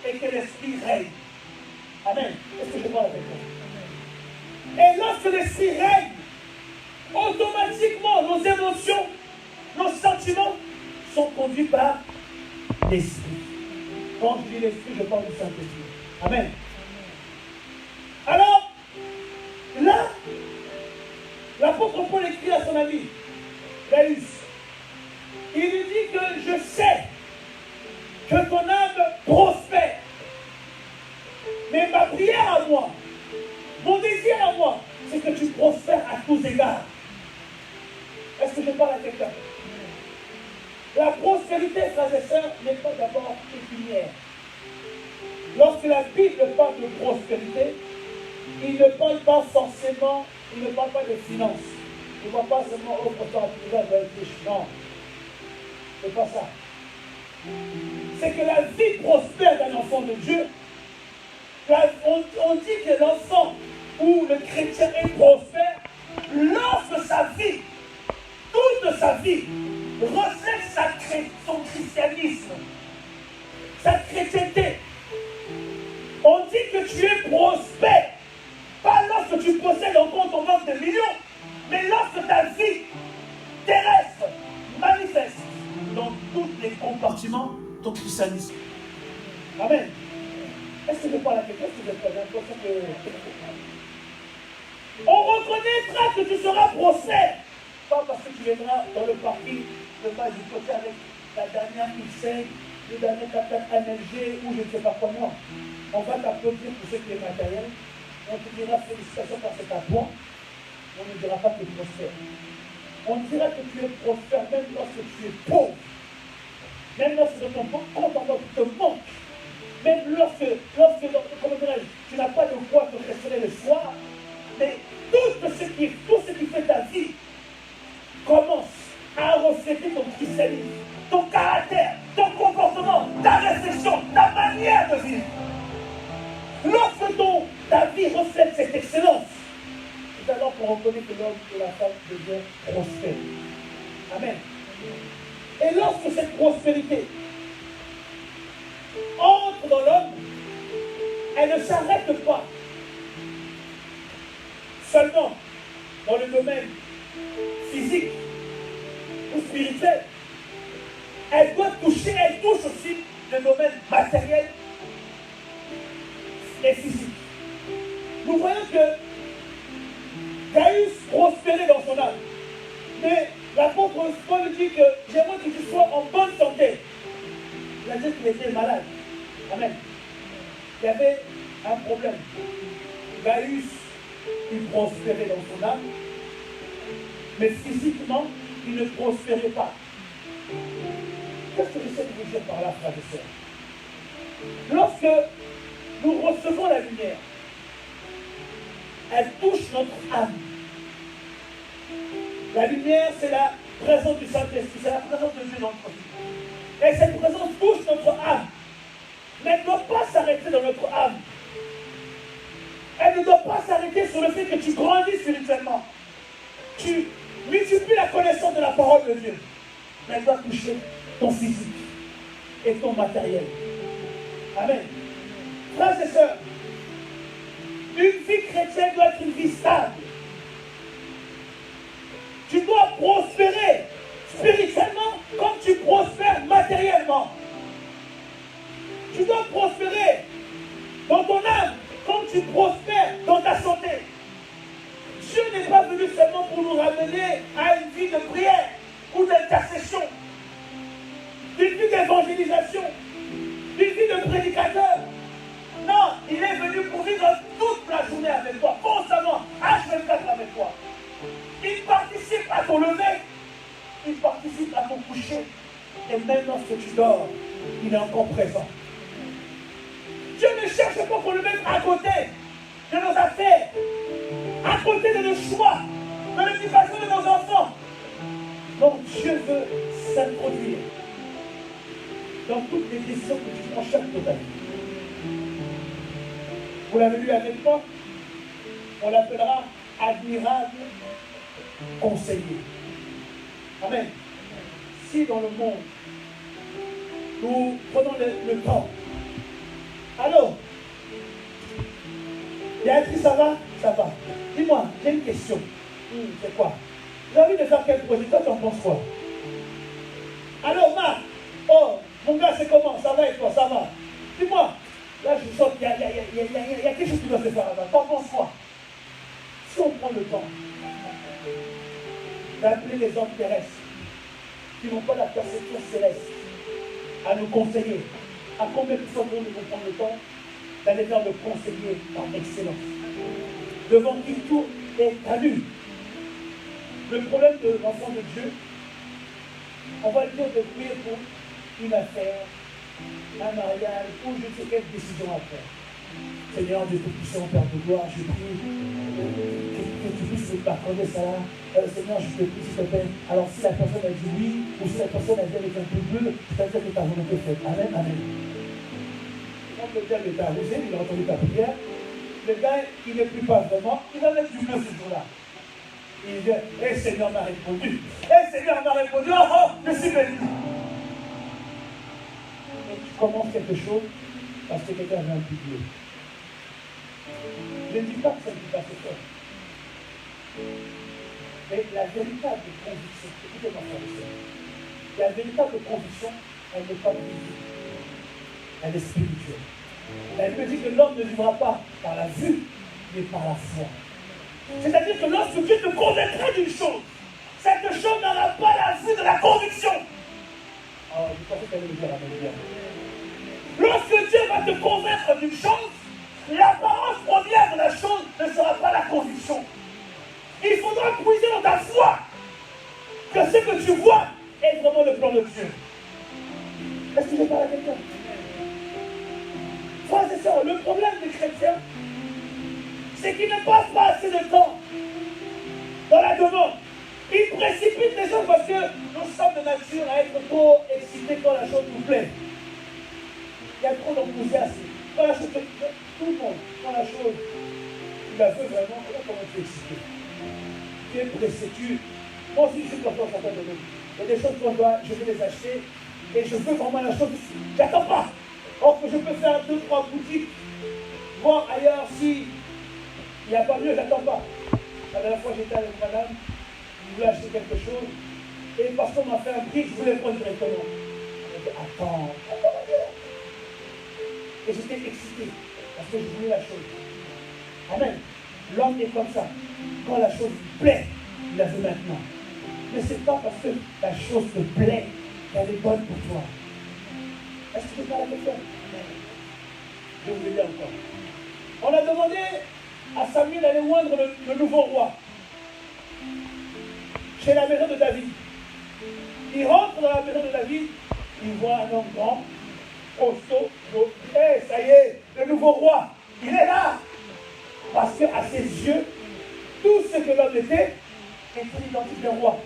et que l'esprit règne. Amen. Est-ce que je parle avec vous? Et lorsque l'esprit règne, automatiquement nos émotions, nos sentiments sont conduits par l'esprit. Quand je dis l'esprit, je parle du Saint-Esprit. Amen. Alors, là, l'apôtre Paul écrit à son ami, Gaius, il lui dit que je sais que ton âme prospère. Mais ma prière à moi, mon désir à moi, c'est que tu prospères à tous égards. Est-ce que je parle à quelqu'un? La prospérité, frères et sœurs, n'est pas d'abord pécuniaire. Lorsque la Bible parle de prospérité, il ne parle pas forcément, il ne parle pas de finances. Il ne va pas seulement au pourtant avec les non. C'est pas ça. C'est que la vie prospère d'un enfant de Dieu. On dit que l'enfant ou le chrétien est prospère lorsque sa vie, toute sa vie, reflète son christianisme, sa chrétienté. On dit que tu es prospère, pas lorsque tu possèdes encore ton manque de millions, mais lorsque ta vie terrestre manifeste dans tous les compartiments ton christianisme. Amen. Est-ce que je parle à quelqu'un? Est-ce que vous avez l'impression que... On reconnaîtra que tu seras prospère. Pas parce que tu viendras dans le parking de bas du côté avec la dernière X5, le dernier 4x4 MLG ou je ne sais pas comment. On va t'applaudir pour ce qui est matériel. On te dira félicitations parce que c'est à toi. On ne dira pas que tu es prospère. On dira que tu es prospère même lorsque tu es pauvre. Même lorsque ton compte en banque te manque. Même lorsque comment dirais-je, tu n'as pas de quoi te restaurer le soir. Mais tout ce qui fait ta vie commence à refléter ton christianisme. caractère, ton comportement, ta réflexion, ta manière de vivre. Lorsque ta vie reflète cette excellence, c'est alors qu'on reconnaît que l'homme et la femme devient prospères. Amen. Et lorsque cette prospérité entre dans l'homme, elle ne s'arrête pas seulement dans le domaine physique ou spirituel. Elle touche aussi le domaine matériel et physique. Nous voyons que Gaius prospérait dans son âme. Mais l'apôtre Paul dit que j'aimerais que tu sois en bonne santé. Il a dit qu'il était malade. Amen. Il y avait un problème. Gaius, il prospérait dans son âme, mais physiquement, il ne prospérait pas. Qu'est-ce que j'essaie de vous dire par là, frères et sœurs? Lorsque nous recevons la lumière, elle touche notre âme. La lumière, c'est la présence du Saint-Esprit, c'est la présence de Dieu dans notre vie. Et cette présence touche notre âme. Mais elle ne doit pas s'arrêter dans notre âme. Elle ne doit pas s'arrêter sur le fait que tu grandis spirituellement. Tu multiplies la connaissance de la parole de Dieu. Mais elle doit toucher ton physique et ton matériel. Amen. Frères et sœurs, une vie chrétienne doit être une vie stable. Tu dois prospérer spirituellement comme tu prospères matériellement. Tu dois prospérer dans ton âme comme tu prospères dans ta santé. Dieu n'est pas venu seulement pour nous ramener à une vie de prière ou d'intercession, d'une vie d'évangélisation, d'une vie de prédicateur. Non, il est venu pour vivre toute la journée avec toi, constamment, H24 avec toi. Il participe à ton lever, il participe à ton coucher, et même lorsque tu dors, il est encore présent. Dieu ne cherche pas qu'on le mette à côté de nos affaires, à côté de nos choix, de l'éducation de nos enfants. Donc Dieu veut s'introduire dans toutes les décisions que tu prends chaque jour de ta vie. Vous l'avez lu avec moi, on l'appellera admirable conseiller. Amen. Si dans le monde, nous prenons le temps. Alors, Béatrice, ça va? Ça va. Dis-moi, j'ai une question. C'est quoi? J'ai envie de faire quel projet? Toi, tu en penses quoi? Alors, Marc, oh, mon gars, c'est comment? Ça va et toi? Ça va? Dis-moi, là, je sens qu'il y a quelque chose qui doit se faire là-bas. T'en penses quoi? Si on prend le temps d'appeler les hommes terrestres qui n'ont pas la perception céleste à nous conseiller, à combien de fois nous devons prendre le temps d'aller faire le conseiller par excellence, devant qui tout est à nu. Le problème de l'enfant de Dieu, on va dire de prier pour une affaire, un mariage, ou je ne sais quelle décision à faire. Seigneur Dieu Tout-Puissant, Père de gloire, je prie que tu puisses me pardonner ça. Seigneur, je te prie, s'il te plaît. Alors, si la personne a dit oui, ou si la personne a dit avec un peu bleu, c'est-à-dire que ta volonté est faite. Amen, amen. Quand le gars est arrosé, il a entendu ta prière, le gars, il n'est plus pas vraiment, il va mettre du bleu ce jour-là. Il dit, eh Seigneur m'a répondu. Eh Seigneur m'a répondu, oh, oh, je suis béni. Et tu commences quelque chose parce que quelqu'un avait un peu bleu. Je ne dis pas que ça ne dit pas ce faire. Mais la véritable conviction, écoutez-moi, frère et sœur, la véritable conviction, elle n'est pas visible. Elle est spirituelle. Elle me dit que l'homme ne vivra pas par la vue, mais par la foi. C'est-à-dire que lorsque Dieu te convaincra d'une chose, cette chose n'aura pas la vue de la conviction. Oh, je pensais qu'elle allait me dire la même chose. Lorsque Dieu va te convaincre d'une chose, l'apparence première de la chose ne sera pas la conviction. Il faudra puiser dans ta foi que ce que tu vois est vraiment le plan de Dieu. Est-ce que je parle à quelqu'un? Frères et sœurs, le problème des chrétiens, c'est qu'ils ne passent pas assez de temps dans la demande Il précipite les choses parce que nous sommes de nature à être trop excités quand la chose nous plaît. Il y a trop d'enthousiasme. Quand la chose, tout le monde, quand la chose, tu la veux vraiment, comment tu es excité? Tu es pressé, moi aussi je suis comme ça, il y a des choses je vais les acheter et je veux vraiment la chose, j'attends pas. Or que je peux faire 2-3 boutiques, voir ailleurs si il n'y a pas mieux, j'attends pas. La dernière fois j'étais avec madame, je voulais acheter quelque chose et le pasteur m'a fait un prix, je voulais prendre directement. Je dit attends. Et j'étais excité parce que je voulais la chose. Amen. L'homme est comme ça. Quand la chose lui plaît, il la veut maintenant. Mais ce n'est pas parce que la chose te plaît qu'elle est bonne pour toi. Est-ce que tu parles avec toi? Je vais vous le dire encore. On a demandé à Samuel d'aller oindre le nouveau roi chez la maison de David. Il rentre dans la maison de David, il voit un homme grand, costaud, ça y est, le nouveau roi, il est là. Parce qu'à ses yeux, tout ce que l'homme était l'identité d'un roi.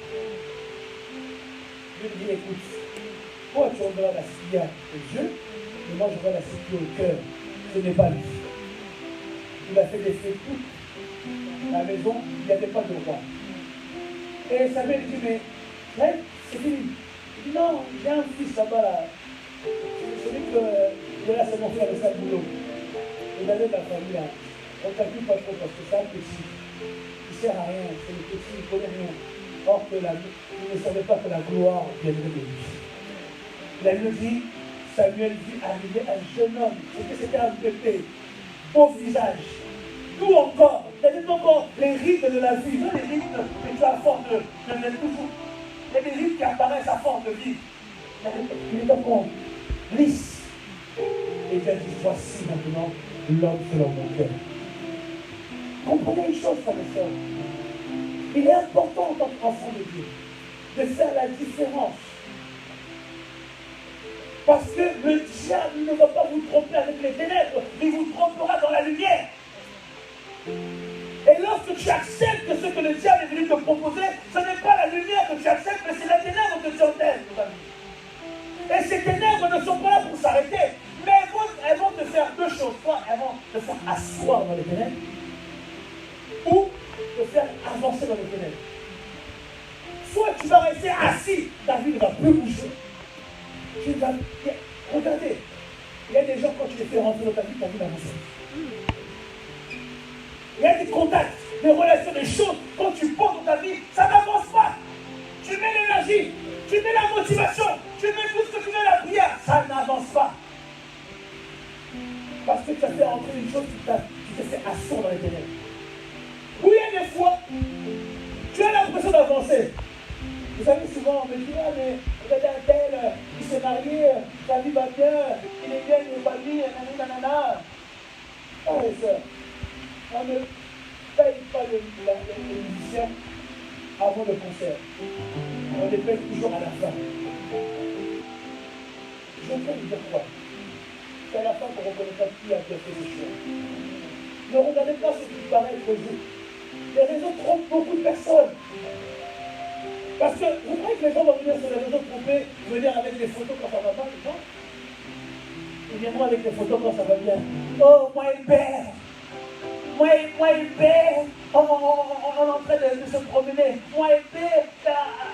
Je lui dis, écoute, toi tu regardes la cité aux yeux, et moi je vois la cité au cœur. Ce n'est pas lui. Il a fait des faits toute la maison, il n'y avait pas de roi. Et Samuel dit, mais c'est fini. Il dit, non, j'ai un fils là-bas, là. Celui que là, c'est mon frère de sa boulot. Et d'aller de la famille, là. On ne calcule pas trop parce que c'est un petit. Il ne sert à rien, c'est le petit, il ne connaît rien. Or que il ne savait pas que la gloire viendrait de lui. La Bible dit, Samuel vit arriver un jeune homme, c'était un bébé, beau visage, tout encore, c'est-à-dire encore les rythmes de la vie, non les rythmes que tu as à force de toujours. Il y a des rythmes qui apparaissent à force de vie. Il est encore lisse. Et Dieu dit, voici maintenant l'homme selon mon cœur. Comprenez une chose, frères et sœurs. Il est important en tant qu'enfant de Dieu de faire la différence. Parce que le diable ne va pas vous tromper avec les ténèbres, mais il vous trompera dans la lumière. Et lorsque tu acceptes ce que le diable est venu te proposer, ce n'est pas la lumière que tu acceptes, mais c'est la ténèbre que tu entends. Et ces ténèbres ne sont pas là pour s'arrêter, mais elles vont te faire deux choses. Soit elles vont te faire asseoir dans les ténèbres, ou te faire avancer dans les ténèbres. Soit tu vas rester assis, ta vie ne va plus bouger. Regardez, il y a des gens, quand tu les fais rentrer dans ta vie va bouger. Il y a des contacts, des relations, des choses, quand tu portes dans ta vie, ça n'avance pas. Tu mets l'énergie, tu mets la motivation, tu mets tout ce que tu mets la prière, ça n'avance pas. Parce que tu as fait rentrer une chose, tu t'es fait asseoir dans les ténèbres. Oui, il y a des fois, tu as l'impression d'avancer. Vous savez, souvent, on me dit, ah, mais regardez un tel, il s'est marié, sa vie va bien, il est bien, il est pas bien, nanana. Ah, les sœurs, on ne paye pas les musiciens avant le concert. On les paye toujours à la fin. Je peux vous dire quoi? C'est à la fin qu'on reconnaîtra qui a fait les choix. Ne regardez pas ce qui paraît être vous. Les réseaux trompent beaucoup de personnes. Parce que vous croyez que les gens vont venir sur les réseaux tromper, venir avec des photos quand ça va mal, non? Ils viendront avec des photos quand ça va bien. Oh, moi il perd. Moi il perd. On est en train de se promener. Moi il perd.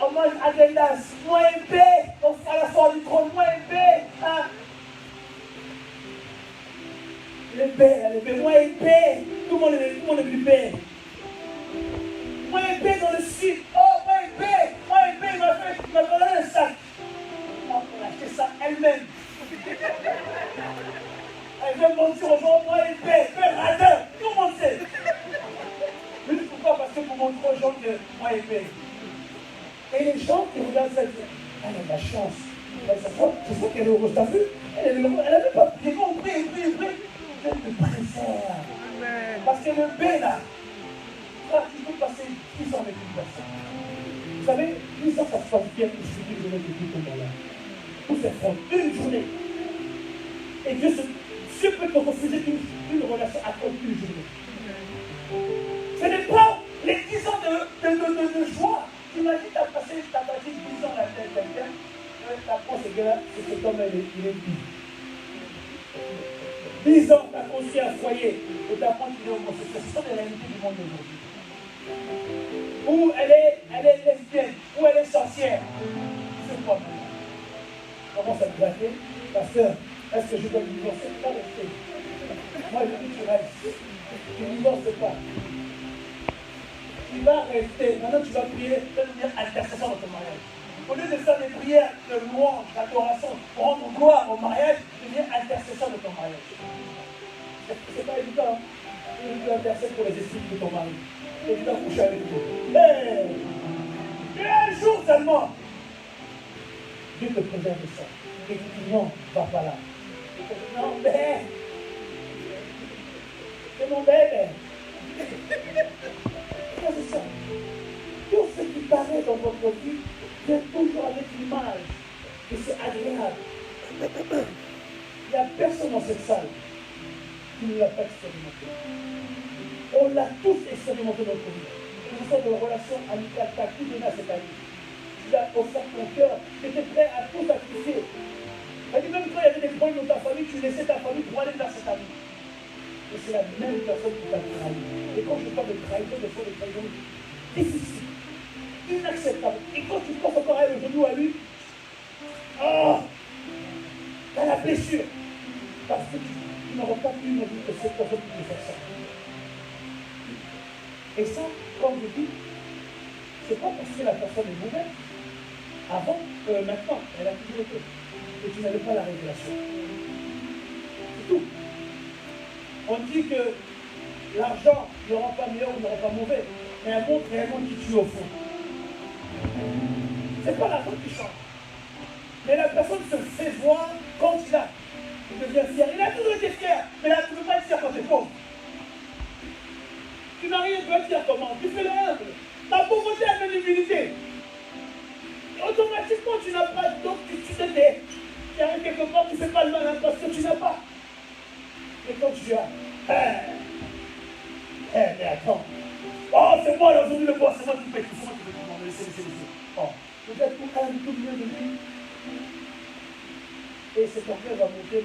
On mange à Glendas. Moi il perd. On fait à la foire du trône. Moi il perd. Le père, moi il perd. Tout le monde est venu perdre. Moi il perd dans le sud. Oh, moi il perd. Moi il perd. Il m'a donné un sac. On a acheté ça elle-même. Elle veut mentir aux gens. Moi il perd. Père radin. Tout le monde sait. Mais pourquoi? Parce que pour montrer aux gens que moi il perd. Et les gens qui regardent ça disent, elle a de la chance. C'est ça qu'elle est heureuse. T'as vu? Elle n'avait pas prié. On prie. Dieu te préserve. Parce que le B là, il peut passer 10 ans avec une personne. Vous savez, 10 ans ça se passe bien, il suffit de mettre tout comme là. Tout se prendre une journée. Et Dieu peut te refuser une relation après une journée. Ce n'est pas les 10 ans de joie, T'imagines, t'as passé 10 ans la tête quelqu'un, t'apprends ce gars-là, c'est cet homme, il est pire. 10 ans, t'as construit un foyer, et t'apprends qu'il est homosexuel. Ce sont les réalités du monde d'aujourd'hui. Ou elle est lesbienne, ou elle est sorcière. C'est quoi maintenant? Commence à te gratter. Pasteur, est-ce que je dois me divorcer? Pas rester. Moi, je dis tu restes. Tu ne divorces pas. Tu vas rester. Maintenant, tu vas prier, tu vas devenir intercesseur dans ton mariage. Au lieu de faire des prières de louange, d'adoration, pour rendre gloire au mariage, deviens intercesseur de ton mariage. C'est pas évident. Tu intercèdes pour les esprits de ton mari. Et tu dois coucher avec lui. Mais un jour seulement, Dieu te préserve de ça. Et tu dis non, va pas là. Non, mais c'est mon bébé. C'est ça. Tout ce qui paraît dans votre vie vient toujours avec l'image que c'est agréable. Il n'y a personne dans cette salle qui ne l'a pas expérimenté. On l'a tous expérimenté dans notre vie. Que ce soit dans la relation amicale, tu as tout donné à cette amie. Tu as offert ton cœur, tu étais prêt à tout sacrifier. Même quand il y avait des problèmes dans ta famille, tu laissais ta famille pour aller vers cette amie. Et c'est la même personne qui t'a trahi. Et quand je parle de trahison, des fois de trahison difficile, inacceptable. Et quand tu penses encore à elle, le genou à lui, t'as la blessure. Parce que tu n'auras pas pu imaginer que cette personne pouvait faire ça. Et ça, comme je dis, c'est pas parce que la personne est mauvaise. Avant, maintenant, elle a toujours été. Et tu n'avais pas la révélation. C'est tout. On dit que l'argent ne rend pas meilleur ou ne rend pas mauvais, mais elle montre réellement qui tu es au fond. C'est pas l'argent qui change. Mais la personne se fait voir quand il devient fier. Il a toujours été fier, mais là, tu ne peux pas être fier quand tu es pauvre. Tu n'as rien, tu vas être fier comment? Tu fais le humble. Ta pauvreté amène l'humilité. Automatiquement, tu n'as pas, donc tu te tais. Tu arrives quelque part, tu ne fais pas le malin parce que tu n'as pas. Et quand tu as, mais attends. Oh, c'est moi là, aujourd'hui le boss, c'est moi qui paye. C'est moi qui paye. Non, mais laissez. Oh, peut-être tout mieux de lui. Et cet orgueil va monter. Il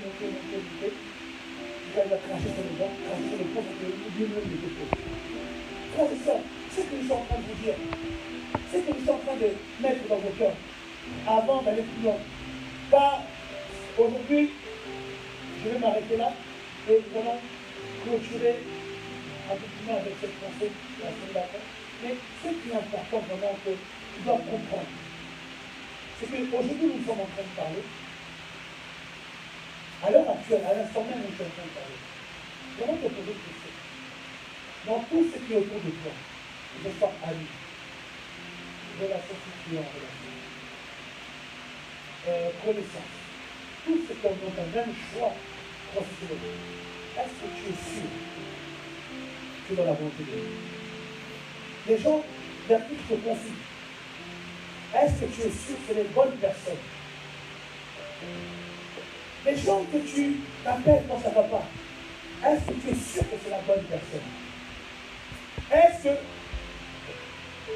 va cracher sur les gens, cracher sur les pauvres, et oublier même les pauvres. Frères et sœurs, c'est ce que je suis en train de vous dire. C'est ce que je suis en train de mettre dans vos cœurs avant d'aller plus loin. Car aujourd'hui, je vais m'arrêter là et nous allons clôturer un peu plus loin avec cette pensée la semaine d'après. Mais ce qui est important vraiment que tu dois comprendre, c'est qu'aujourd'hui nous sommes en train de parler. À l'heure actuelle, à l'instant même où je suis en train de parler, j'aimerais te poser une question. Dans tout ce qui est autour de toi, que ce soit ami, relation client, relation, connaissance, tout ce qu'on entend, même choix professionnel, est-ce que tu es sûr que dans la volonté de Dieu? Les gens vers qui tu te confies, est-ce que tu es sûr que c'est les bonnes personnes? Les gens que tu t'appelles quand ça ne va pas, est-ce que tu es sûr que c'est la bonne personne? Est-ce que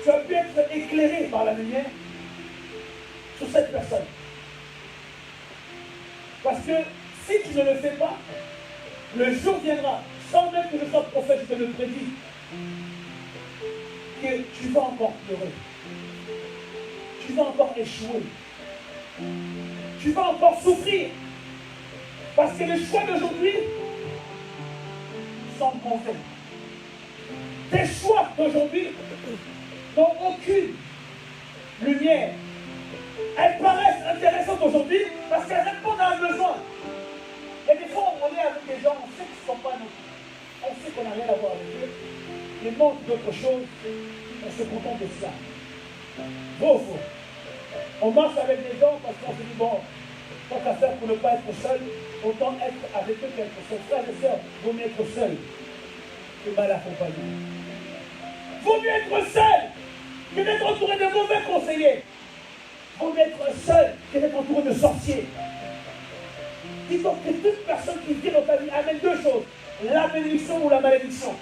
tu as pu être éclairé par la lumière sur cette personne? Parce que si tu ne le fais pas, le jour viendra, sans même que je sois prophète, je te le prédis, que tu vas encore pleurer. Tu vas encore échouer. Tu vas encore souffrir. Parce que les choix d'aujourd'hui sont mauvais. Tes choix d'aujourd'hui n'ont aucune lumière. Elles paraissent intéressantes aujourd'hui parce qu'elles répondent à un besoin. Et des fois, on est avec des gens, on sait qu'ils ne sont pas nous. On sait qu'on n'a rien à voir avec eux. Ils manquent d'autre chose. On se contente de cela. Faux. On marche avec des gens parce qu'on se dit, bon, tant qu'à faire pour ne pas être seul, autant être avec eux qu'être seul. Frères et sœurs, vaut mieux être seul que mal accompagné. Vaut mieux être seul que d'être entouré de mauvais conseillers. Vaut mieux être seul que d'être entouré de sorciers. Dis-donc que toute personne qui vit dans ta vie amène deux choses, la bénédiction ou la malédiction.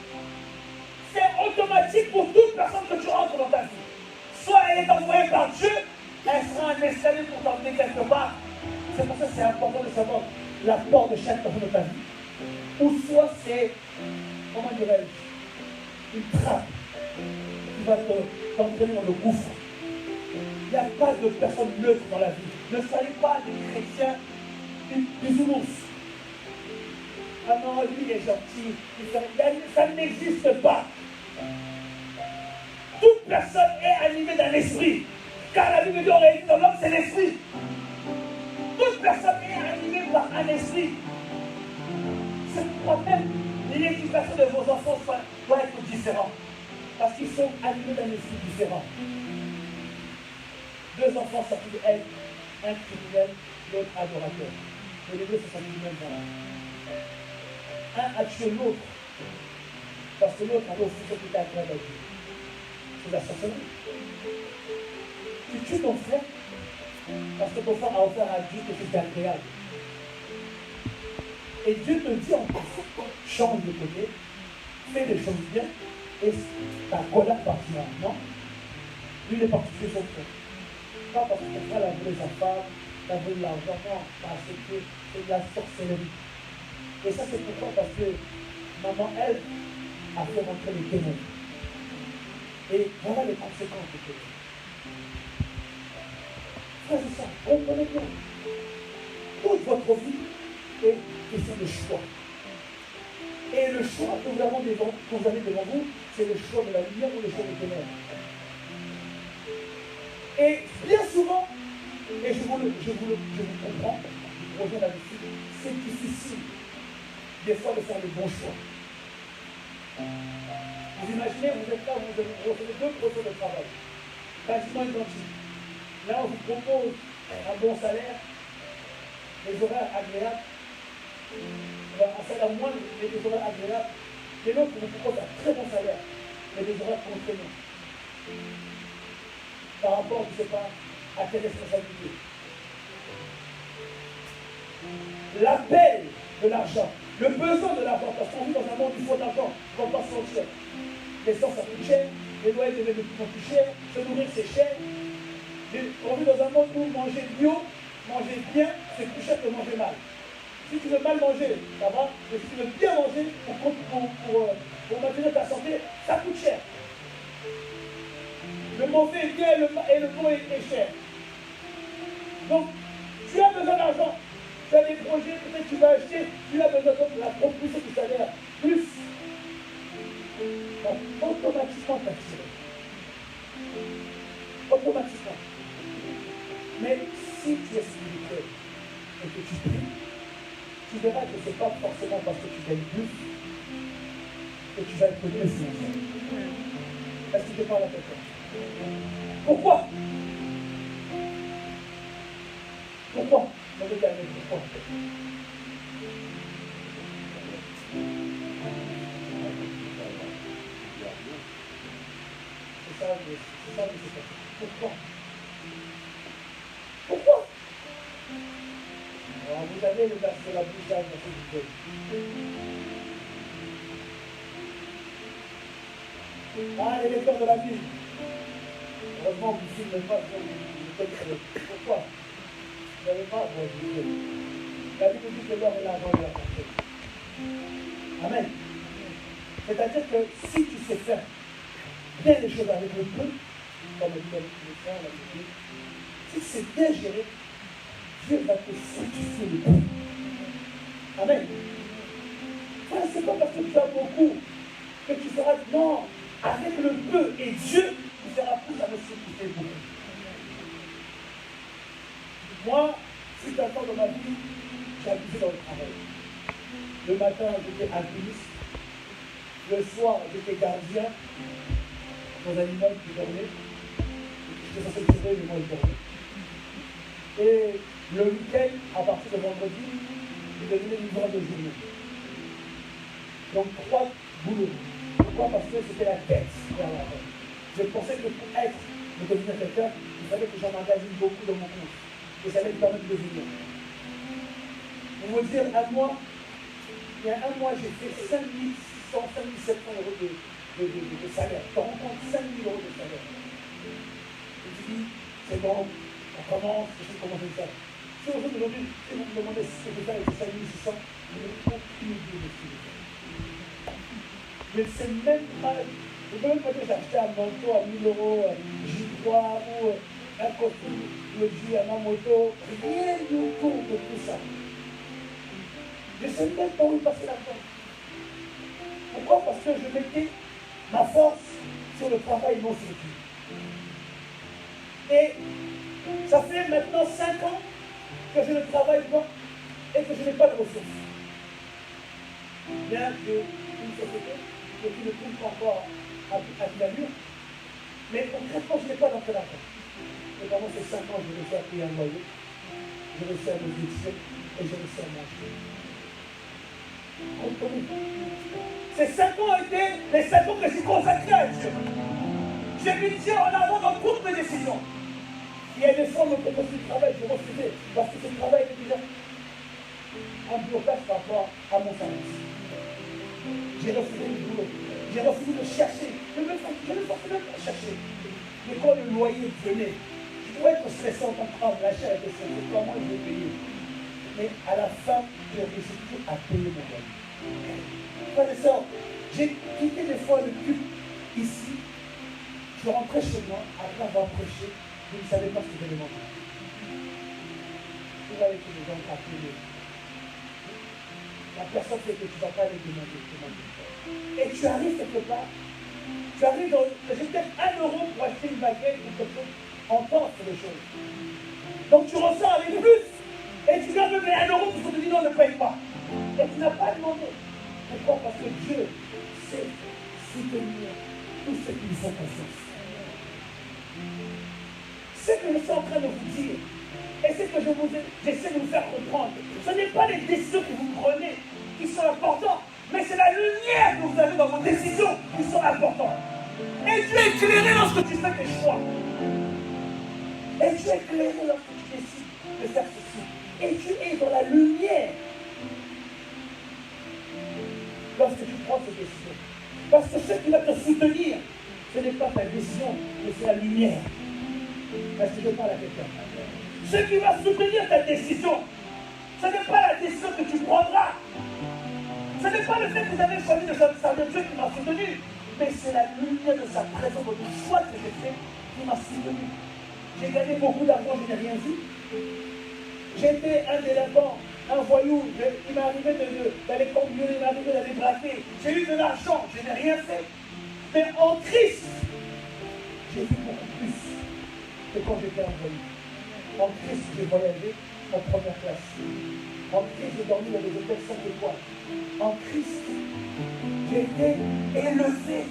C'est automatique pour toute personne que tu rentres dans ta vie. soit elle est envoyée par Dieu, elle sera un escalier pour t'emmener quelque part. C'est pour ça que c'est important de savoir l'apport de chaque personne de ta vie. Ou soit c'est, comment dirais-je, une trappe qui va t'entraîner dans le gouffre. Il n'y a pas de personne neutre dans la vie. Ne soyez pas des chrétiens bisounours. Ah non, lui il est gentil. Ça n'existe pas. Toute personne est animée d'un esprit. Car la Bible dit on réunit dans l'homme, c'est l'esprit. Toute personne est animée par un esprit. C'est pourquoi même l'éducation de vos enfants doit être différente. Parce qu'ils sont animés d'un esprit différent. 2 enfants, ça peut être un criminel, l'autre adorateur. Mais les deux se sont du même genre. Un a tué l'autre. Parce que l'autre avait aussi ce qui était agréable à Dieu. C'est la sorcellerie. Tu tues ton frère parce que ton frère a offert à Dieu quelque chose d'agréable. Et Dieu te dit en plus, change de côté, fais les choses bien, et ta colère partira. Non? Lui, il est parti tuer son frère. Pas parce que ton frère a volé sa femme, il a volé l'argent, non, parce que c'est de la sorcellerie. Et ça, c'est pourquoi? Parce que maman, elle, a fait rentrer les ténèbres. Et voilà les conséquences de ténèbres. Frère, c'est ça, comprenez bien. Toute votre vie est question de choix. Et le choix que vous avez devant vous, c'est le choix de la lumière ou le choix des ténèbres. Et bien souvent, et je vous comprends, je vous rejoins là-dessus, c'est difficile des fois de faire le bon choix. Vous imaginez, vous êtes là, vous recevez 2 procès de travail, quasiment identiques. Là, on vous propose un bon salaire, des horaires agréables, un salaire moindre, mais des horaires agréables. Et l'autre vous propose un très bon salaire, mais des horaires contraignants. Par rapport, je ne sais pas, à tes responsabilités. L'appel de l'argent, le besoin de l'argent, parce qu'on vit dans un monde où il faut d'argent, on ne va pas se mentir. L'essence, ça coûte cher, les loyers deviennent de plus en plus chers, se nourrir, c'est cher. On vit dans un monde où manger bio, manger bien, c'est plus cher que manger mal. Si tu veux mal manger, ça va, mais si tu veux bien manger pour maintenir ta santé, ça coûte cher. Le mauvais est bien et le bon est cher. Donc, tu as besoin d'argent. Tu as des projets, peut-être tu vas acheter, tu as besoin de la propulsion du salaire. Plus, donc, automatiquement t'attirer. Automatiquement. Mais si tu es spirituel et que tu pries, tu verras que ce n'est pas forcément parce que tu gagnes plus que tu vas être mieux financièrement. Est-ce que je parle à quelqu'un? Pourquoi? Pourquoi? Pourquoi? C'est ça, pourquoi? Pourquoi? Alors, vous avez le verset de la bouche d'âge dans ce que ah, les lecteurs de la Bible. Heureusement, vous ne filmez pas sur le texte. Pourquoi? Vous n'avez pas à vous ajouter. La Bible dit que l'or et l'argent de la personne. Amen. C'est-à-dire que si tu sais faire bien les choses avec le peu, comme le frère, la Bible, si c'est bien géré, Dieu va te sanctifier le peu. Amen. Frère, c'est pas parce que tu as beaucoup que tu feras. Non, avec le peu et Dieu, tu feras plus avec ce qui fait beaucoup. Moi, si tu attends dans ma vie, j'ai abusé dans le travail. Le matin, j'étais alpiniste. Le soir, j'étais gardien dans un immeuble qui dormait. J'étais censé le tirer, mais moi, je dormais. Et le week-end, à partir de vendredi, je devenais livreur de journée. Donc, 3 boulots. Pourquoi? Parce que c'était la tête vers l'argent. Je pensais que pour devenir quelqu'un, il fallait que j'emmagasine beaucoup dans mon compte. Et ça allait me permettre de devenir. Pour vous dire, il y a un mois, j'ai fait 5 600, 5 700 euros de salaire. Tu te rends compte, 5 000 euros de salaire. tu dis, c'est bon, on commence, je sais comment je fais ça. Si aujourd'hui, si vous me demandez ce que je fais avec les 5600, je n'ai aucune idée de ce que je fais. Je ne sais même pas, je ne peux même pas dire que j'ai acheté un manteau à 1000 euros, J3 ou un costume, le J à ma moto. Rien autour de tout ça. Je ne sais même pas où il passait l'argent. Pourquoi? Parce que je mettais ma force sur le travail, non sur Dieu. Et ça fait maintenant 5 ans que je ne travaille pas et que je n'ai pas de ressources. Bien qu'une société qui ne trouve pas encore à l'allure, mais concrètement, je n'ai pas d'entrée d'argent. Et pendant ces 5 ans, je réussi à payer un loyer, je réussi à me vêtir et je réussi à manger. Ces 5 ans ont été les 5 ans que j'ai consacrés à Dieu. J'ai mis Dieu en avant dans toutes mes décisions. Il y a des fois, me proposer du travail, je refusais, parce que ce travail était déjà un blocage par rapport à mon service. J'ai refusé le boulot, j'ai refusé de chercher, je ne pensais même pas chercher. Mais quand le loyer venait, je pouvais être stressant en train de l'achat était stressé, comment je vais payer? Mais à la fin, j'ai réussi à payer mon loyer. Frères et sœurs, j'ai quitté des fois le culte ici, je rentrais chez moi après avoir prêché. Je ne savais pas ce que j'allais manger. Vous voyez que les gens appellent. La personne fait que tu ne vas pas aller demander. Et tu arrives quelque part, tu arrives dans. J'ai peut-être 1 euro pour acheter une baguette ou quelque chose. On pense sur les choses. Donc tu ressens avec plus. Et tu dois me donner 1 euro parce qu'on te dit non, ne paye pas. Et tu n'as pas demandé. Pourquoi? Parce que Dieu sait soutenir tous ceux qui lui font confiance. Ce que je suis en train de vous dire, et ce que j'essaie de vous faire comprendre, ce n'est pas les décisions que vous prenez qui sont importantes, mais c'est la lumière que vous avez dans vos décisions qui sont importantes. Et Dieu est éclairé lorsque tu fais tes choix. Et Dieu est éclairé lorsque tu décides de faire ceci. Et Dieu est dans la lumière lorsque tu prends ces décisions. Parce que ce qui va te soutenir, ce n'est pas ta décision, mais c'est la lumière. Est-ce que je parle à quelqu'un? Ce qui va soutenir ta décision, ce n'est pas la décision que tu prendras. Ce n'est pas le fait que vous avez choisi de servir Dieu qui m'a soutenu, mais c'est la lumière de sa présence, de choix que j'ai fait qui m'a soutenu. J'ai gagné beaucoup d'argent, je n'ai rien vu. J'étais un délinquant, un voyou. Il m'est arrivé d'aller cambrioler, il m'est arrivé d'aller braquer. J'ai eu de l'argent, je n'ai rien fait. Mais en Christ, j'ai vu beaucoup plus que quand j'étais un voyou. En Christ, j'ai voyagé en première classe. En Christ, j'ai dormi dans des hôtels 5 étoiles. En Christ, j'ai été élevé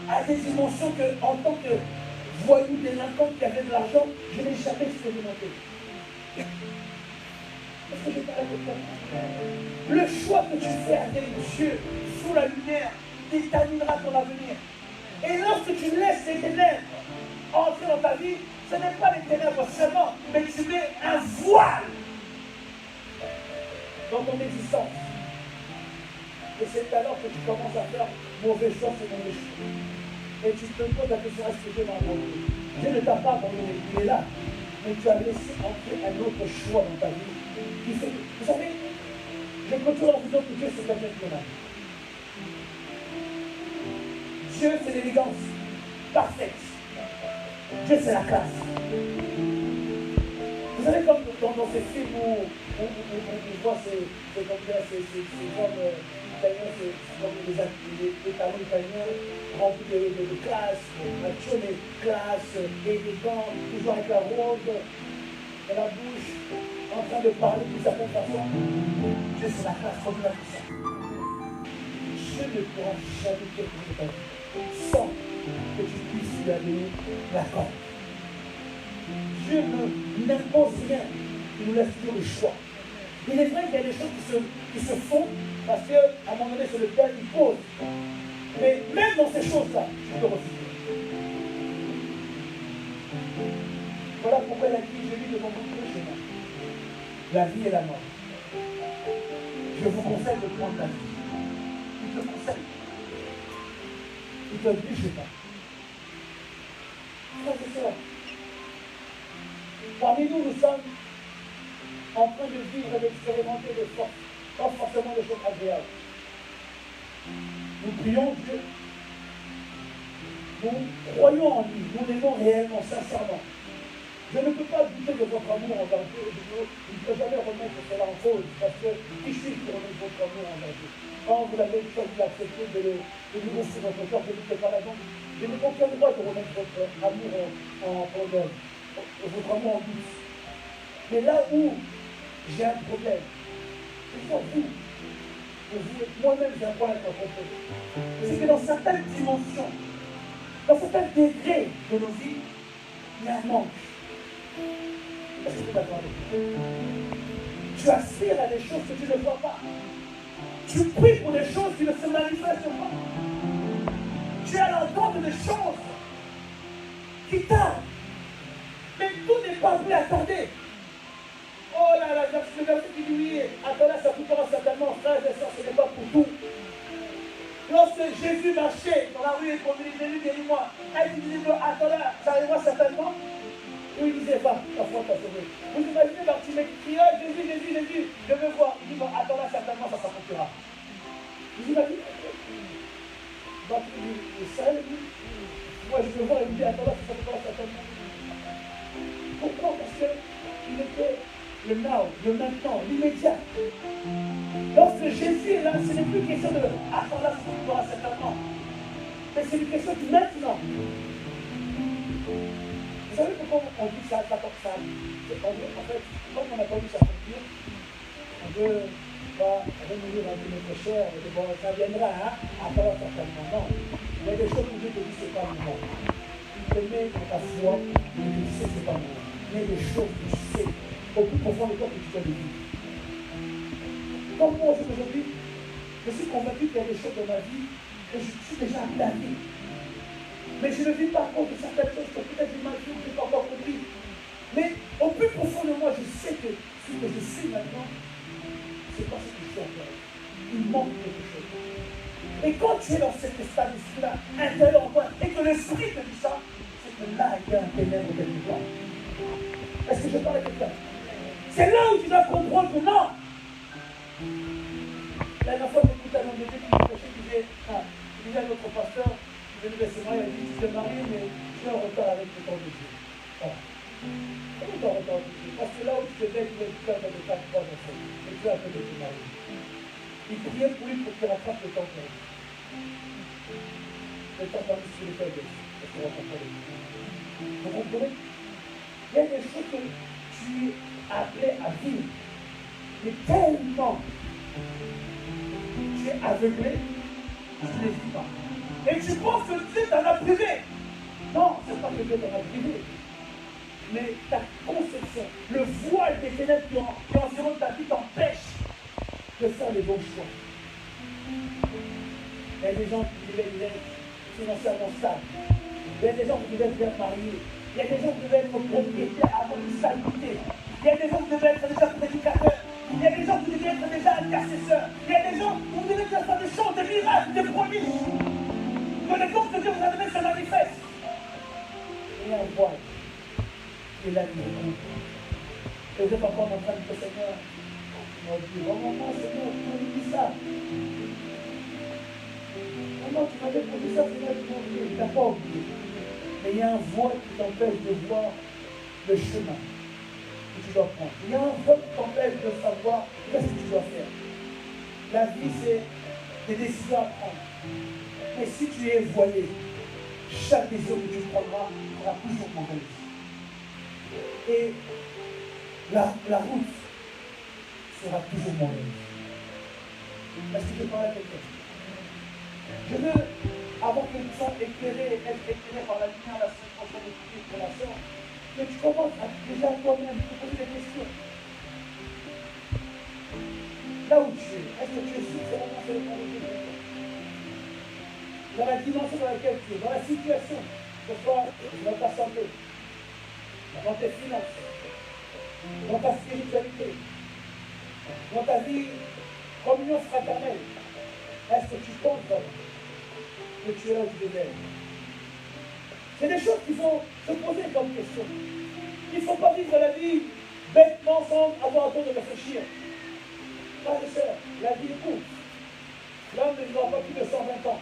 à des dimensions que, en tant que voyou délinquant qui avait de l'argent, je n'ai jamais expérimenté. Est-ce que je parle à quelqu'un? Le choix que tu fais avec Dieu sous la lumière déterminera ton avenir. Et lorsque tu laisses les ténèbres entrer dans ta vie, ce n'est pas les ténèbres seulement, mais tu mets un voile dans ton existence. Et c'est alors que tu commences à faire mauvais choix sur mauvais choix. Et tu te poses la question, est-ce que Dieu m'a abandonné? Dieu ne t'a pas abandonné, il est là. Mais tu as laissé entrer un autre choix dans ta vie. Qui fait que, vous savez, je continue en disant que Dieu c'est quelqu'un de mal. Dieu c'est l'élégance parfaite. Dieu c'est la classe. Vous savez comme dans ces films où on voit ces hommes italiens, c'est comme les talons italiens remplis de classe, macho mais classe, élégant, toujours avec la rose et la bouche, en train de parler d'une certaine façon. Dieu c'est la classe comme tout ça. Dieu ne pourra jamais quelque chose de ta vie sans que tu puisses lui donner l'accord. Dieu n'impose rien, il nous laisse toujours le choix. Il est vrai qu'il y a des choses qui se font parce qu'à un moment donné, c'est le Père qui pose. Mais même dans ces choses-là, tu peux refuser. Voilà pourquoi il a dit, je lis devant vous deux chemins. La vie et la mort. Je vous conseille de prendre la vie. Il te conseille. Il te dit, je sais pas. Ça, c'est ça. Parmi nous, nous sommes en train de vivre et d'expérimenter des forces, pas forcément des choses agréables. Nous prions Dieu, nous croyons en lui, nous l'aimons réellement, sincèrement. Je ne peux pas douter de votre amour envers Dieu. Je ne peux jamais remettre cela en cause, parce que qui suis-je pour remettre votre amour envers Dieu? Quand vous avez choisi d'accepter de lui laisser votre cœur, je ne sais pas la donc, je n'ai aucun droit de remettre votre amour votre amour en doute. Mais là où j'ai un problème, c'est pour vous. Moi-même, j'ai un problème avec votre problème. C'est que dans certaines dimensions, dans certains degrés de nos vies, il y a un manque. Est-ce que tu es d'accord avec moi? Tu aspires à des choses que tu ne vois pas. Tu pries pour des choses qui ne se manifestent pas. Tu as l'entente des choses qui tardent. Mais tout n'est pas venu attarder. Oh là là, le verset qui dit oui, attendez, ça coûtera certainement, frères et sœurs, ce n'est pas pour tout. Lorsque Jésus marchait dans la rue et qu'on lui disait, Jésus, guéris-moi, elle disait, attendez, ça arrivera certainement. Et il disait, va, ta foi t'a sauvé. Vous imaginez Bartimée qui crie, oh, Jésus, Jésus, Jésus, je veux voir. Il dit, attendez, certainement, ça s'accomplira. Vous imaginez Bartimée, il sait, moi je veux voir, il me dit, attendez, ça s'accomplira certainement. Pourquoi? Parce qu'il était le now, le maintenant, l'immédiat. Lorsque Jésus est là, ce n'est plus une question de attends là, ça s'accomplira certainement. Mais c'est une question de maintenant. Vous savez pourquoi on dit ça comme ça? En fait, comme on n'a pas vu ça accomplir, on veut mourir dans notre chair, et bon, ça viendra, hein, après certainement. Non. Il y a des choses où Dieu te dit, c'est pas le moment. Il te met dans ta foi, il te dit, c'est pas le moment. Il y a des choses que tu sais, au plus profond de toi que tu dois le vivre. Comme moi aujourd'hui, je suis convaincu qu'il y a des choses dans ma vie que je suis déjà appelé à vivre. Mais je ne vis pas compte de certaines choses que peut-être j'ai mal vu, que je n'ai pas encore compris. Mais au plus profond de moi, je sais que ce que je sais maintenant, c'est pas ce que je suis encore. Il manque quelque chose. Et quand tu es dans cet état d'esprit-là, intérieur en toi, et que l'esprit te dit ça, c'est que là, il y a un ténèbre quelque part. Est-ce que je parle à quelqu'un? C'est là où tu dois comprendre que non. La dernière fois, j'écoutais un homme de Dieu qui me prêchait, il disait à notre pasteur, il venait de se marier, il dit, je suis marié, mais je suis en retard avec le temps de Dieu. Voilà. Comment tu es en retard avec Dieu? Parce que là où tu te mets, tu es faire de 4-3 enfants, et tu as fait de te marier. Il priait pour lui pour qu'il rattrape le temps perdu. Le temps perdu sur les faibles, parce qu'on va pas parler. Vous comprenez? Il y a des choses que tu es appelé à vivre. Mais tellement tu es aveuglé, tu ne les vis pas. Et tu penses que Dieu t'en a privé. Non, ce n'est pas que Dieu t'en a privé. Mais ta conception, le voile des ténèbres qui environne ta vie t'empêche de faire les bons choix. Il y a des gens qui devaient être financièrement stables. Il y a des gens qui devaient être bien mariés. Il y a des gens qui devaient être propriétaires avant une stabilité. Il y a des gens qui devaient être déjà prédicateurs. Il y a des gens qui devaient être déjà intercesseurs. Il y a des gens qui devaient faire des choses, des miracles, des promises. Que les forces de Dieu vous a donné se manifestent. Il y a un voile. Et la vie. Et vous êtes encore en train de dire, Seigneur, on dit, vraiment, Seigneur, tu m'as dit ça. Comment tu m'avais promis ça, Seigneur, tu m'as oublié. Tu n'as pas oublié. Mais il y a un voile qui t'empêche de voir le chemin que tu dois prendre. Il y a un voile qui t'empêche de savoir qu'est-ce que tu dois faire. La vie, c'est des décisions à prendre. Mais si tu es voilé, chaque décision que tu prendras sera toujours mauvaise. Et la route sera toujours mauvaise. Est-ce que je parle à quelqu'un? Je veux, avant que nous soyons éclairés, être éclairés par la lumière la semaine prochaine de toute relation, que tu commences à déjà toi-même te poser des questions. Là où tu es, est-ce que tu es sincèrement sur le plan de Dieu? Dans la dimension dans laquelle tu es, dans la situation, que ce soit dans ta santé, dans tes finances, dans ta spiritualité, dans ta vie, communion fraternelle, est-ce que tu penses que tu es là où tu devais être? C'est des choses qu'il faut se poser comme question. Il ne faut pas vivre la vie bêtement sans avoir le temps de réfléchir. Frères et sœurs, la vie est courte. L'homme ne vivra pas plus de 120 ans.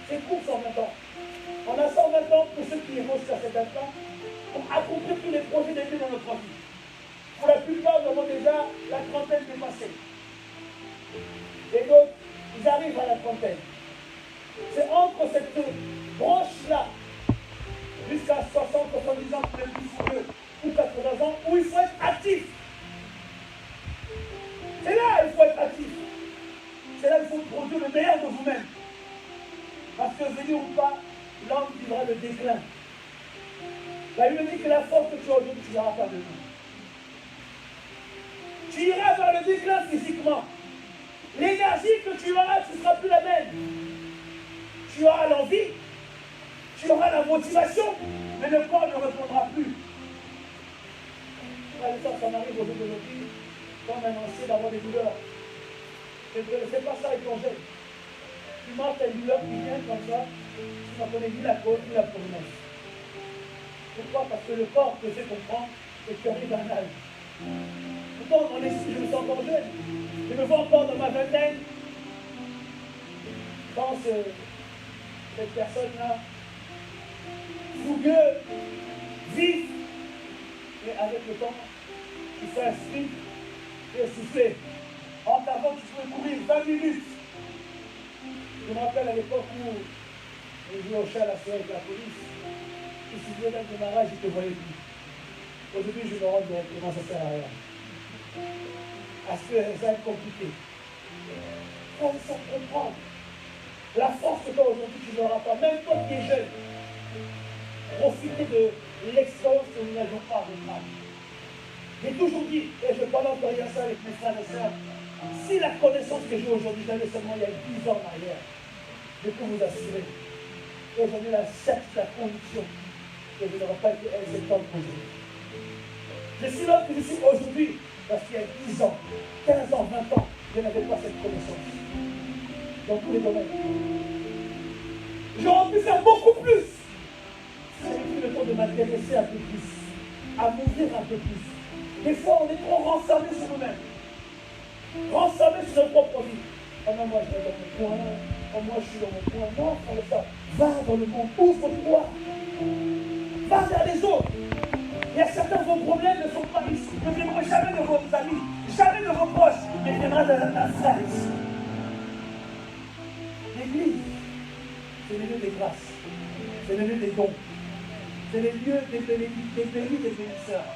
C'est court 120 ans. On a 120 ans pour ceux qui iront jusqu'à 70 ans pour accomplir tous les projets de Dieu dans notre vie. Pour la plupart, nous avons déjà la trentaine dépassée. Et donc, ils arrivent à la trentaine. C'est entre cette branche-là, jusqu'à 60, 70 ans pour les plus fougueux, ou 80 ans, où il faut être actif. C'est là qu'il faut être actif. C'est là qu'il faut produire le meilleur de vous-même. Parce que venir ou pas, l'homme vivra le déclin. La Bible dit que la force que tu as aujourd'hui, tu n'auras pas de nous. Tu iras vers le déclin physiquement. L'énergie que tu auras, ce ne sera plus la même. Tu auras l'envie, tu auras la motivation, mais le corps ne répondra plus. Ça m'arrive aujourd'hui, comme un ancien d'avoir des douleurs. Je ne sais pas ça avec ton jeune. Tu manges tes douleurs qui viennent comme ça, tu n'en connais ni la cause ni la provenance. Pourquoi? Parce que le corps te fait comprendre que tu arrives à un âge. Pourtant, mon esprit, je me sens encore jeune. Je me vois encore dans ma vingtaine. Je pense cette personne-là, fougueux, vif, et avec le temps, tu fais un sprint et souffler. En avant, tu pouvais courir 20 minutes. Je me rappelle à l'époque où je jouais au chat à la soirée avec la police. Je suis venu dans le démarrage, je te voyais plus. Aujourd'hui, je me rends directement, ça sert à rien. Parce que ça va être compliqué. Il faut ça comprendre. La force que toi aujourd'hui, tu n'auras pas. Même toi qui es jeune, profitez de l'expérience que nous n'avons pas avec moi. J'ai toujours dit, et je parle encore hier ça avec mes frères et sœurs, si la connaissance que j'ai aujourd'hui, j'avais seulement il y a 10 ans en arrière, je peux vous assurer qu'aujourd'hui, la conviction que je n'aurais pas été cet homme qu'aujourd'hui. Je suis là que je suis aujourd'hui, parce qu'il y a 10 ans, 15 ans, 20 ans, je n'avais pas cette connaissance. Dans tous les domaines. J'aurais pu faire beaucoup plus. J'avais pris le temps de m'intéresser un peu plus, à m'ouvrir un peu plus. Des fois, on est trop renfermé sur nous-mêmes. Renfermé sur notre propre vie. Oh non, moi je suis dans mon coin. Oh, moi je suis dans mon coin. Non, frère, ça. Va dans le monde, ouvre-toi. Va vers les autres. Il y a certains de vos problèmes ne sont pas ici. Ne viendront jamais de vos amis, jamais de vos proches, mais viendra de la frère ici. L'église, c'est le lieu des grâces, c'est le lieu des dons, c'est le lieu des bénisseurs.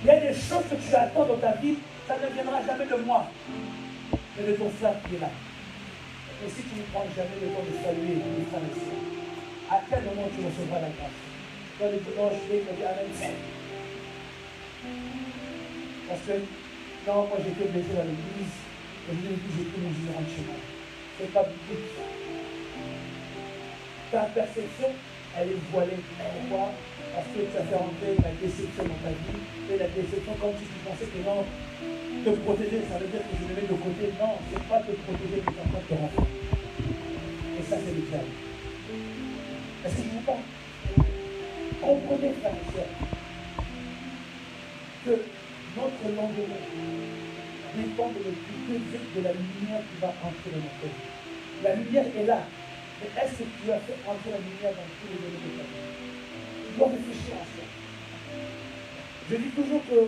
Il y a des choses que tu attends dans ta vie, ça ne viendra jamais de moi, mais de ton frère qui est là. Et si tu ne prends jamais le temps de saluer les frères et sœurs, à quel moment tu recevras la grâce? Dans les dimanches, je dis Amen. Parce que, non, moi j'ai été blessé dans l'église, et je dis que j'ai tout mes rentre chez moi. C'est pas biblique. Ta perception, elle est voilée. Pourquoi? Parce que ça fait rentrer la déception dans ta vie. Et la déception, comme si tu pensais que non, te protéger, ça veut dire que je me mets de côté. Non, c'est pas te protéger, mais c'est encore te rentrer. Et ça, c'est le diable. Est-ce que je vous parle? Comprenez, frères et sœurs, que notre lendemain dépend de la lumière qui va entrer dans notre vie. La lumière est là. Mais est-ce que tu as fait entrer la lumière dans tous les domaines de ta vie? Tu dois réfléchir à ça. Je dis toujours que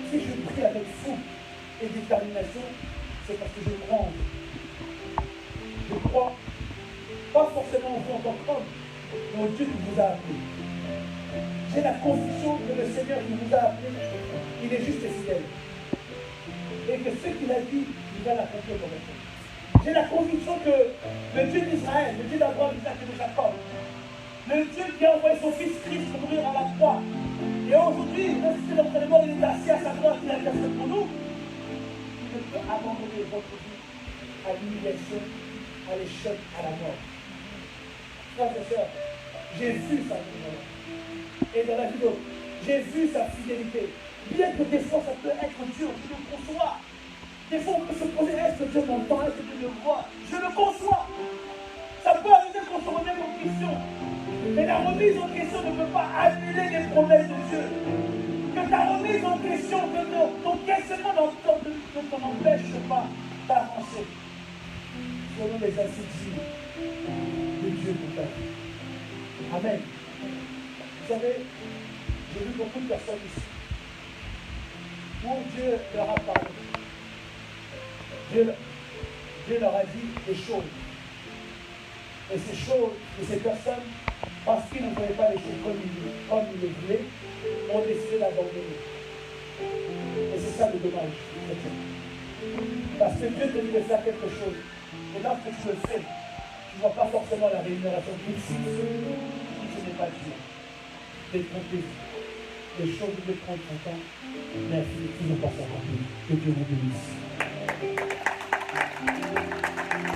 si je prie avec fou et détermination, c'est parce que je crois en Dieu. Je crois pas forcément en vous en tant qu'homme, mais au Dieu qui vous a appelé. J'ai la conviction que le Seigneur qui vous a appelé, il est juste et fidèle. Et que ce qu'il a dit, il va l'accomplir dans votre vie. J'ai la conviction que le Dieu d'Israël, le Dieu d'Abraham, Isaac et de Jacob, le Dieu qui a envoyé son fils Christ mourir à la croix, et aujourd'hui, ressuscité d'entre les morts, il est assis à sa droite, il a fait pour nous, il ne peut abandonner votre vie à l'humiliation, à l'échec, à la mort. Frères et sœurs, j'ai vu sa lumière. Et dans la vie d'autres, j'ai vu sa fidélité. Bien que des fois ça peut être dur, je le conçois. Des fois on peut se poser, est-ce que Dieu m'entend, est-ce que Dieu me voit? Je le conçois. Ça peut arriver qu'on se remet en question. Mais la remise en question ne peut pas annuler les promesses de Dieu. Que ta remise en question, que ton questionnement ne t'en empêche pas d'avancer selon les instructions de Dieu pour ta vie. Amen. Vous savez, j'ai vu beaucoup de personnes ici où Dieu leur a parlé. Dieu leur a dit des choses. Et ces choses, et ces personnes, parce qu'ils ne voyaient pas les choses comme ils le voulaient, ont décidé d'abandonner. Et c'est ça le dommage. Parce que Dieu te dit de faire quelque chose. Et lorsque tu le fais, tu ne vois pas forcément la rémunération tout de suite. Si ce n'est pas Dieu. Détrompez-vous. Les choses de prendre son temps, mais elles ne finissent toujours pas s'accomplir. Que Dieu vous bénisse.